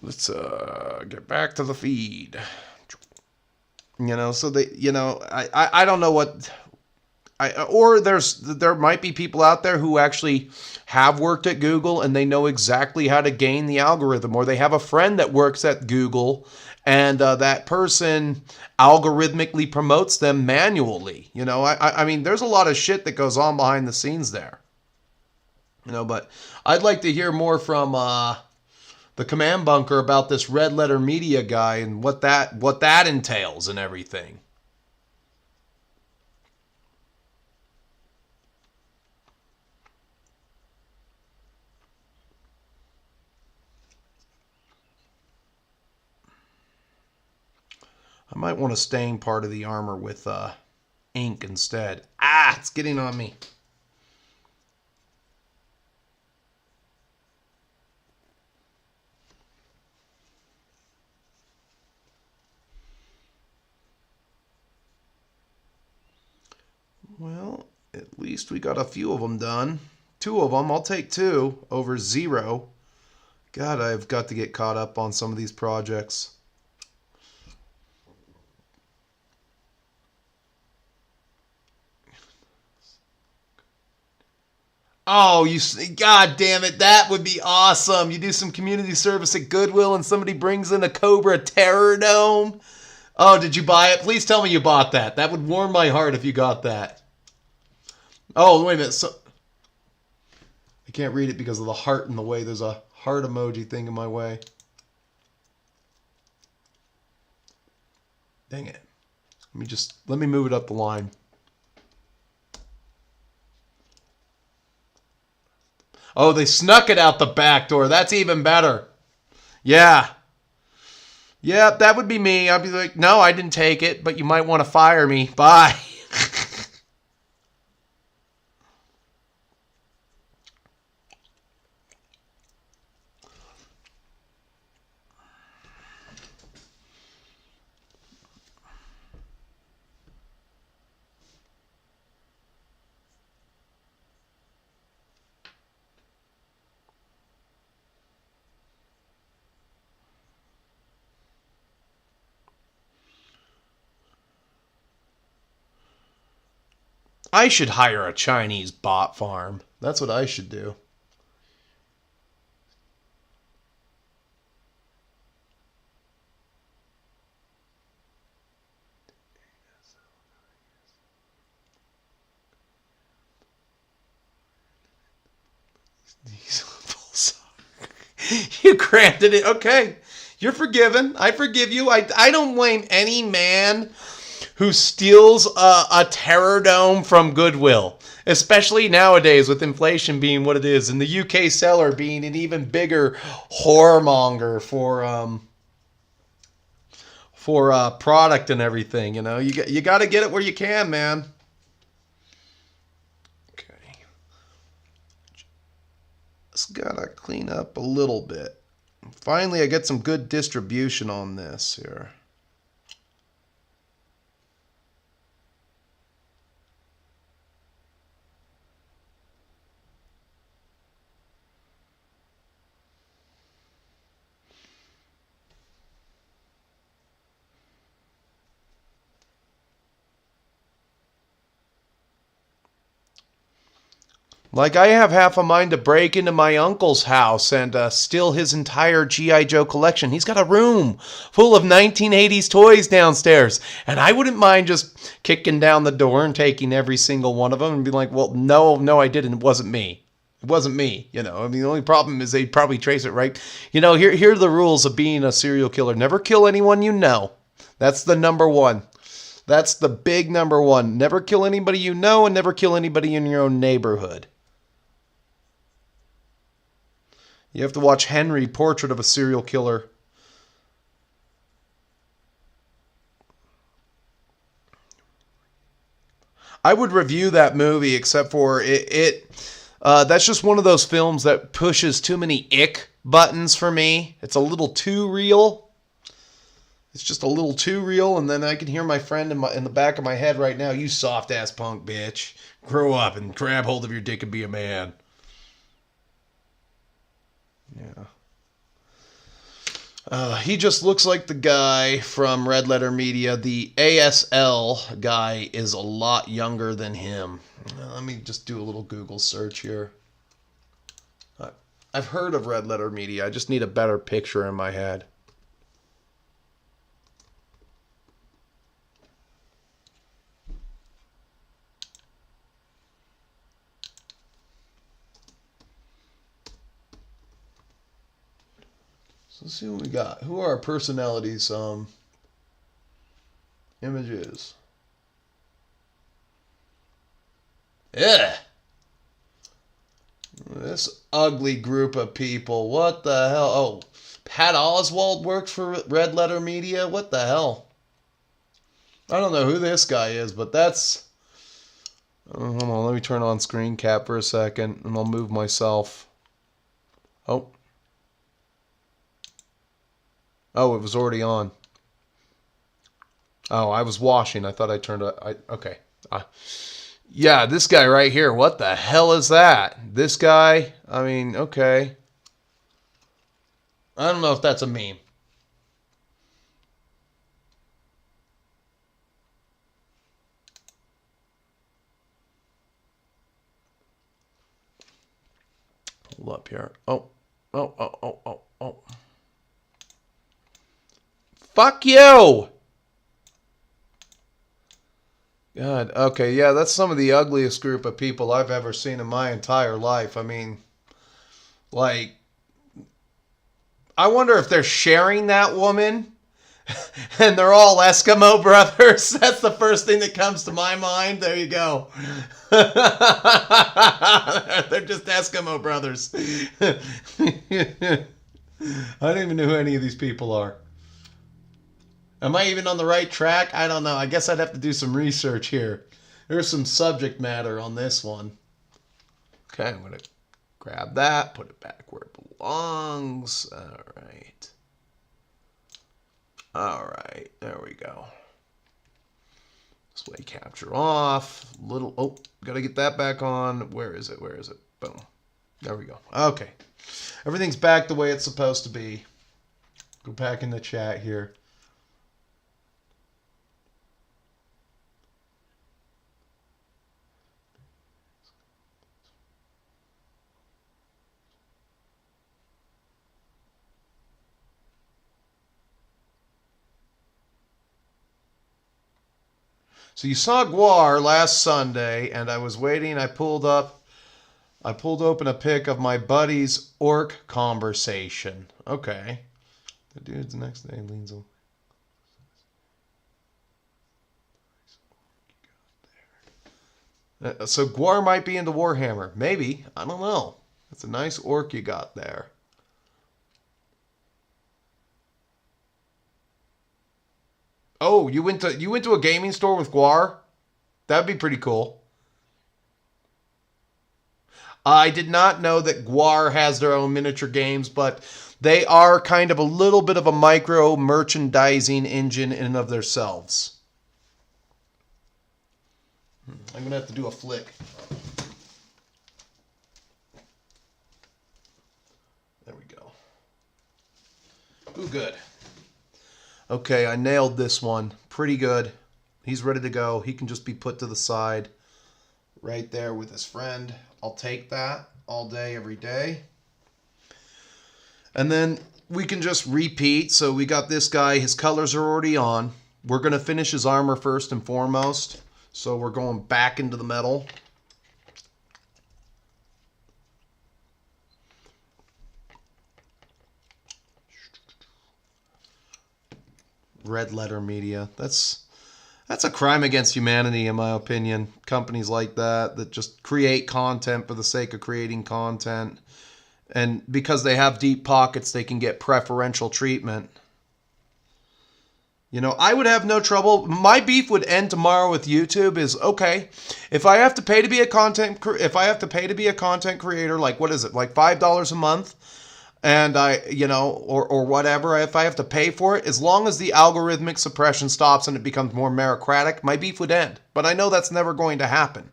Speaker 1: Let's get back to the feed. So they, I don't know what there might be people out there who actually have worked at Google and they know exactly how to gain the algorithm, or they have a friend that works at Google and that person algorithmically promotes them manually. I mean, there's a lot of shit that goes on behind the scenes there. But I'd like to hear more from the command bunker about this Red Letter Media guy and what that entails and everything. I might want to stain part of the armor with ink instead. It's getting on me. Well, at least we got a few of them done. 2 of them. I'll take 2 over 0. God, I've got to get caught up on some of these projects. Oh, God damn it, that would be awesome. You do some community service at Goodwill and somebody brings in a Cobra Terror Dome. Oh, did you buy it? Please tell me you bought that. That would warm my heart if you got that. Oh, wait a minute. I can't read it because of the heart in the way. There's a heart emoji thing in my way. Dang it. Let me move it up the line. Oh, they snuck it out the back door. That's even better. Yeah. Yeah, that would be me. I'd be like, no, I didn't take it, but you might want to fire me. Bye. I should hire a Chinese bot farm. That's what I should do. You granted it. Okay. You're forgiven. I forgive you. I don't blame any man who steals a Terror Dome from Goodwill. Especially nowadays with inflation being what it is. And the UK seller being an even bigger whoremonger for product and everything. You know, you got to get it where you can, man. Just gotta clean up a little bit. Finally, I get some good distribution on this here. Like, I have half a mind to break into my uncle's house and steal his entire G.I. Joe collection. He's got a room full of 1980s toys downstairs. And I wouldn't mind just kicking down the door and taking every single one of them and be like, well, no, I didn't. It wasn't me. It wasn't me, you know. I mean, the only problem is they'd probably trace it, right? You know, here are the rules of being a serial killer. Never kill anyone you know. That's the number one. That's the big number one. Never kill anybody you know and never kill anybody in your own neighborhood. You have to watch Henry, Portrait of a Serial Killer. I would review that movie, except for that's just one of those films that pushes too many ick buttons for me. It's a little too real. It's just a little too real, and then I can hear my friend in the back of my head right now. You soft ass punk bitch, grow up and grab hold of your dick and be a man. Yeah. He just looks like the guy from Red Letter Media. The ASL guy is a lot younger than him. Let me just do a little Google search here. I've heard of Red Letter Media. I just need a better picture in my head. So let's see what we got. Who are our personalities? Images. Yeah. This ugly group of people. What the hell? Oh, Pat Oswald works for Red Letter Media? What the hell? I don't know who this guy is, but that's... hold on, let me turn on screen cap for a second, and I'll move myself. Oh, it was already on. Oh, I was washing. I thought I turned it. Okay. Yeah, this guy right here. What the hell is that? This guy? I mean, okay. I don't know if that's a meme. Hold up here. Oh. Fuck you! God, okay, yeah, that's some of the ugliest group of people I've ever seen in my entire life. I mean, like, I wonder if they're sharing that woman and they're all Eskimo brothers. That's the first thing that comes to my mind. There you go. They're just Eskimo brothers. I don't even know who any of these people are. Am I even on the right track? I don't know. I guess I'd have to do some research here. There's some subject matter on this one. Okay, I'm going to grab that, put it back where it belongs. All right, there we go. Display capture off. Gotta get that back on. Where is it? Boom. There we go. Okay. Everything's back the way it's supposed to be. Go back in the chat here. So you saw Guar last Sunday, and I was waiting. I pulled up I pulled open a pic of my buddy's orc conversation. Okay. The dude's next day leans over. So Gwar might be into Warhammer. Maybe. I don't know. That's a nice orc you got there. Oh, you went to a gaming store with Gwar? That'd be pretty cool. I did not know that Gwar has their own miniature games, but they are kind of a little bit of a micro merchandising engine in and of themselves. I'm going to have to do a flick. There we go. Ooh, good. Okay, I nailed this one. Pretty good. He's ready to go. He can just be put to the side right there with his friend. I'll take that all day, every day. And then we can just repeat. So we got this guy. His colors are already on. We're going to finish his armor first and foremost. So we're going back into the metal. Red letter media. That's a crime against humanity, in my opinion. Companies like that just create content for the sake of creating content. And because they have deep pockets, they can get preferential treatment. You know, I would have no trouble. My beef would end tomorrow with YouTube is, okay, if I have to pay to be a content creator, like what is it? Like $5 a month? And or whatever, if I have to pay for it, as long as the algorithmic suppression stops and it becomes more meritocratic, my beef would end. But I know that's never going to happen.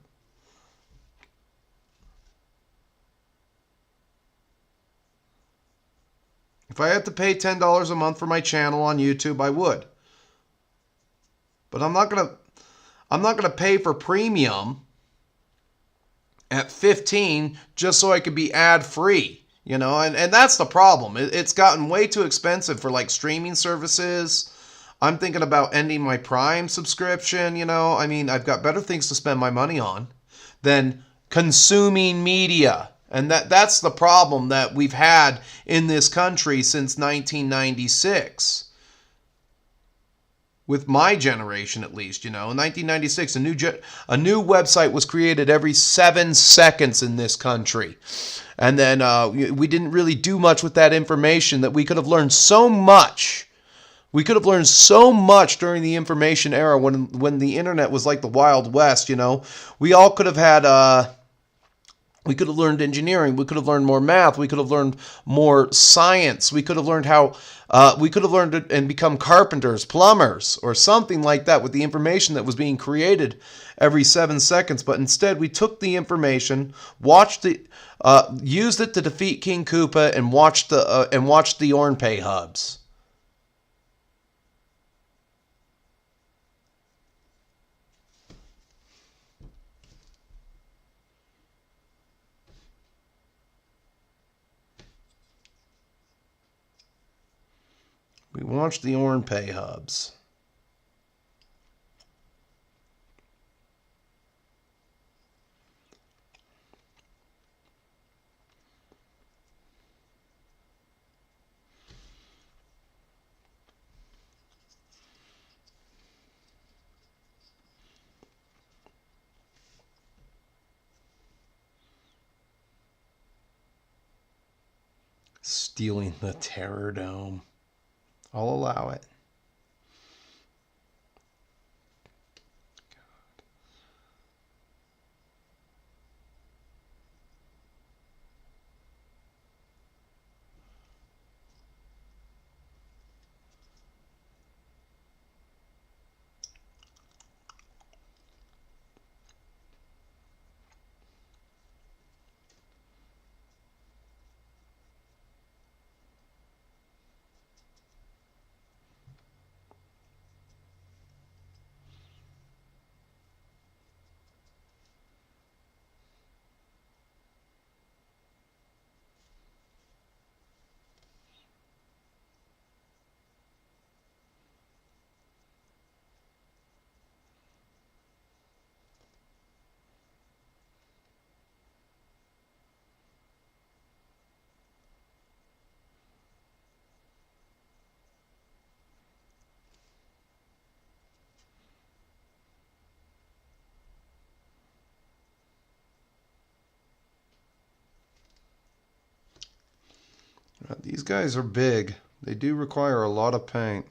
Speaker 1: If I had to pay $10 a month for my channel on YouTube, I would. But I'm not gonna pay for premium at 15 just so I could be ad free. You know, and that's the problem. It's gotten way too expensive for like streaming services. I'm thinking about ending my Prime subscription, you know. I mean, I've got better things to spend my money on than consuming media. And that's the problem that we've had in this country since 1996. With my generation, at least, you know. In 1996, a new website was created every 7 seconds in this country. And then we didn't really do much with that information that we could have learned so much. We could have learned so much during the information era when the internet was like the Wild West, you know. We all could have had... we could have learned engineering. We could have learned more math. We could have learned more science. We could have learned we could have learned and become carpenters, plumbers, or something like that with the information that was being created every 7 seconds. But instead, we took the information, used it to defeat King Koopa, and watched the Ornpay hubs. We watched the Ornpay hubs. Stealing the Terror Dome. I'll allow it. These guys are big. They do require a lot of paint.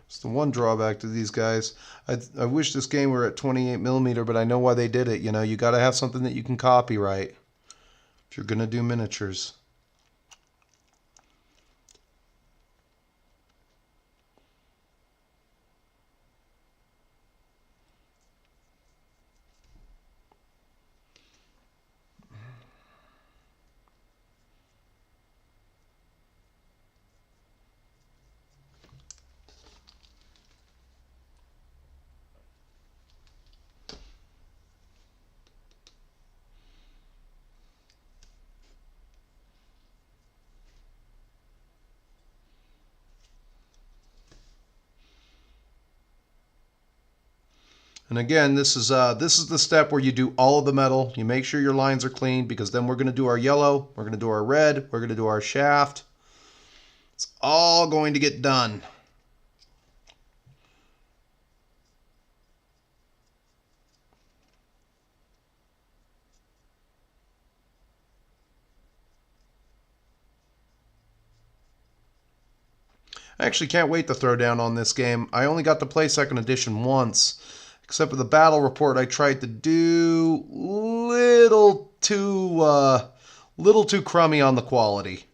Speaker 1: It's the one drawback to these guys. I wish this game were at 28mm, but I know why they did it. You know, you got to have something that you can copyright if you're going to do miniatures. And again, this is the step where you do all of the metal. You make sure your lines are clean, because then we're going to do our yellow, we're going to do our red, we're going to do our shaft. It's all going to get done. I actually can't wait to throw down on this game. I only got to play second edition once. Except for the battle report, I tried to do little too crummy on the quality.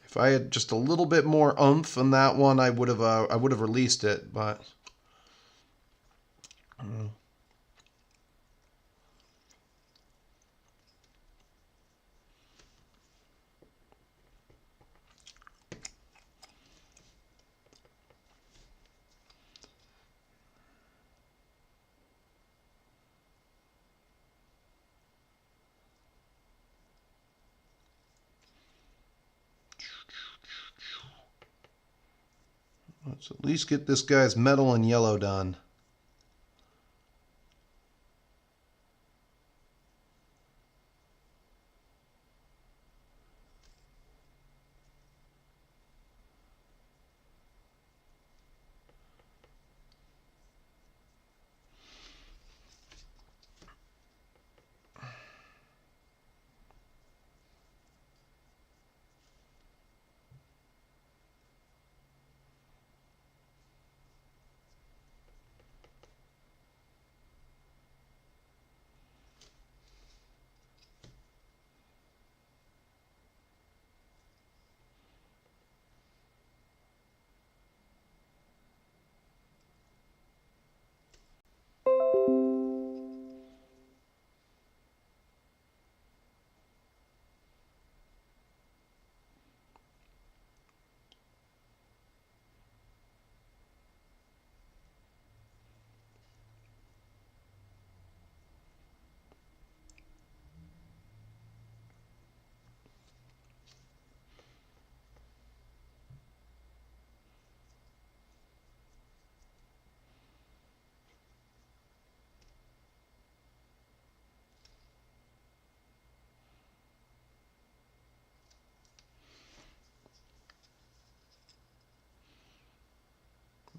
Speaker 1: If I had just a little bit more oomph in that one, I would have released it, but. Let's at least get this guy's metal and yellow done.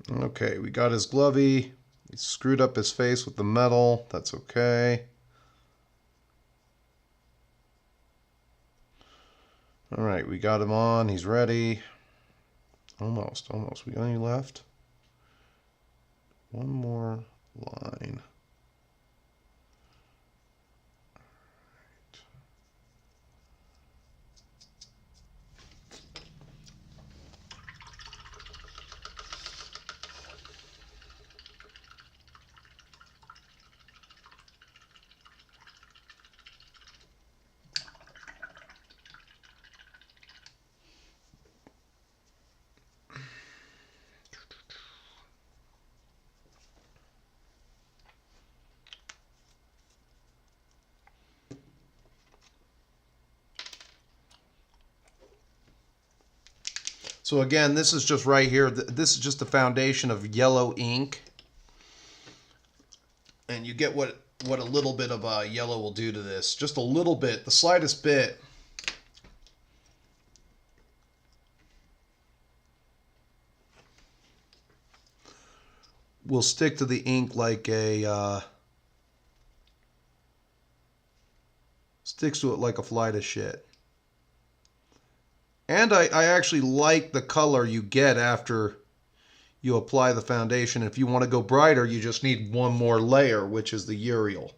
Speaker 1: Okay, we got his glovey. He screwed up his face with the metal. That's okay. All right, we got him on. He's ready. Almost. We got any left? One more line. So again, this is just right here. This is just the foundation of yellow ink. And you get what a little bit of yellow will do to this. Just a little bit, the slightest bit. will stick to the ink like a sticks to it like a fly to shit. And I actually like the color you get after you apply the foundation. If you want to go brighter, you just need one more layer, which is the Uriel.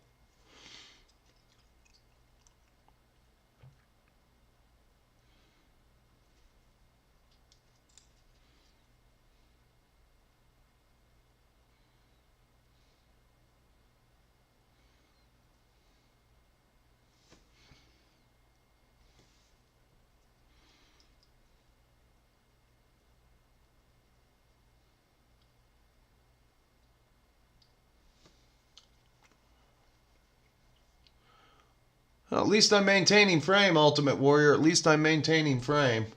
Speaker 1: Well, at least I'm maintaining frame, Ultimate Warrior. At least I'm maintaining frame.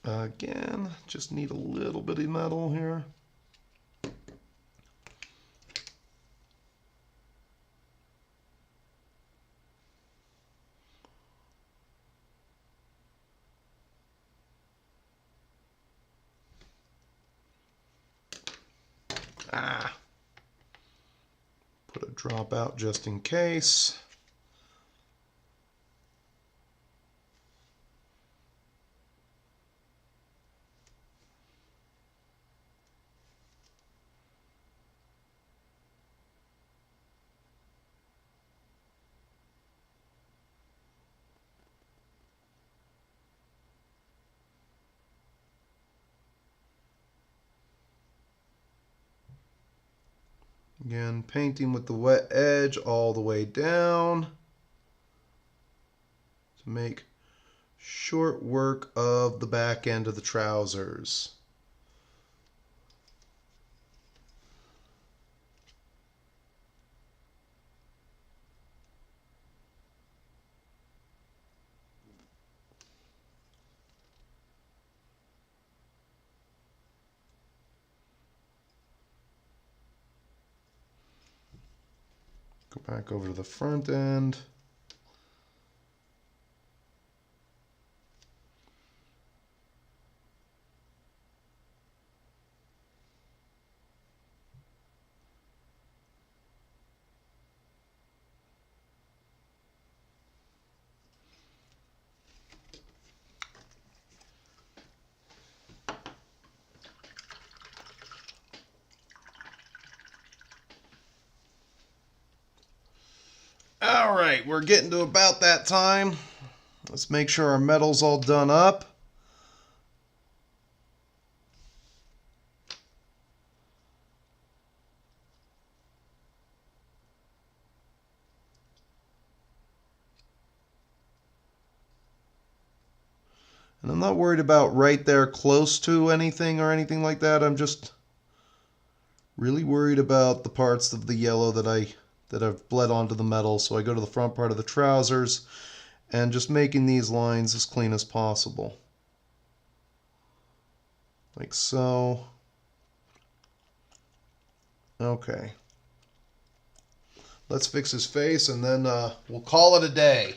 Speaker 1: Again, just need a little bit of metal here. Put a drop out just in case. Again, painting with the wet edge all the way down to make short work of the back end of the trousers. Go back over to the front end. All right, we're getting to about that time. Let's make sure our metal's all done up. And I'm not worried about right there close to anything or anything like that. I'm just really worried about the parts of the yellow that I've bled onto the metal. So I go to the front part of the trousers and just making these lines as clean as possible. Like so. Okay. Let's fix his face and then we'll call it a day.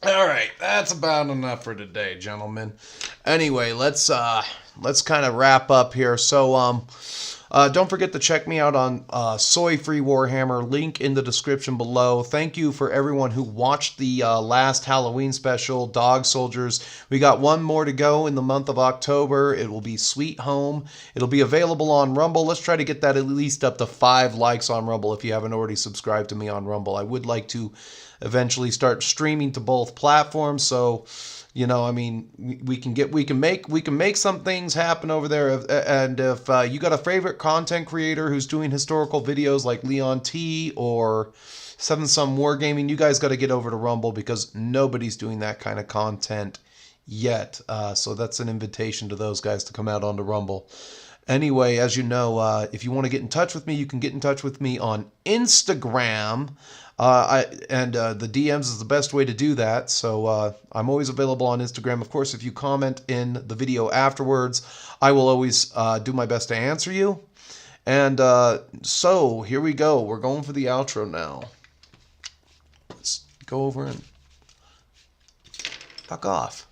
Speaker 1: All right, that's about enough for today, gentlemen. Anyway, let's kind of wrap up here. So don't forget to check me out on Soy Free Warhammer. Link in the description below. Thank you for everyone who watched the last Halloween special, Dog Soldiers. We got one more to go in the month of October. It will be Sweet Home. It'll be available on Rumble. Let's try to get that at least up to 5 likes on Rumble if you haven't already subscribed to me on Rumble. I would like to eventually start streaming to both platforms. So, you know, I mean, we can make some things happen over there. And if you got a favorite content creator who's doing historical videos like Leon T or Seven Sun Wargaming, you guys got to get over to Rumble because nobody's doing that kind of content yet. So that's an invitation to those guys to come out onto Rumble. Anyway, as you know, if you want to get in touch with me, you can get in touch with me on Instagram. The DMs is the best way to do that. So I'm always available on Instagram. Of course, if you comment in the video afterwards, I will always do my best to answer you. And so here we go. We're going for the outro now. Let's go over and fuck off.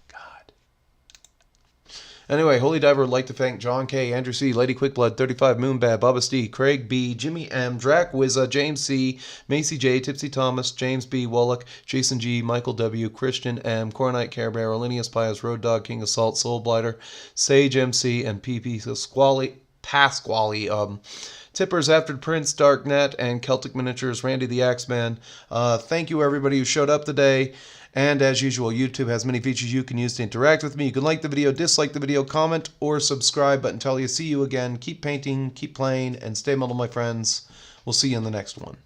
Speaker 1: Anyway, Holy Diver would like to thank John K., Andrew C., Lady Quickblood, 35, Moonbad, Bubba D, Craig B., Jimmy M., Drac Wizza, James C., Macy J., Tipsy Thomas, James B., Wallach, Jason G., Michael W., Christian M., Coronite Care Bear, Olinius Pius, Road Dog, King Assault, Soul Blighter, Sage MC, and PP Pasquale. Tippers After Prince, Darknet, and Celtic Miniatures, Randy the Axeman. Thank you, everybody who showed up today. And as usual, YouTube has many features you can use to interact with me. You can like the video, dislike the video, comment, or subscribe. But until you see you again, keep painting, keep playing, and stay metal, my friends. We'll see you in the next one.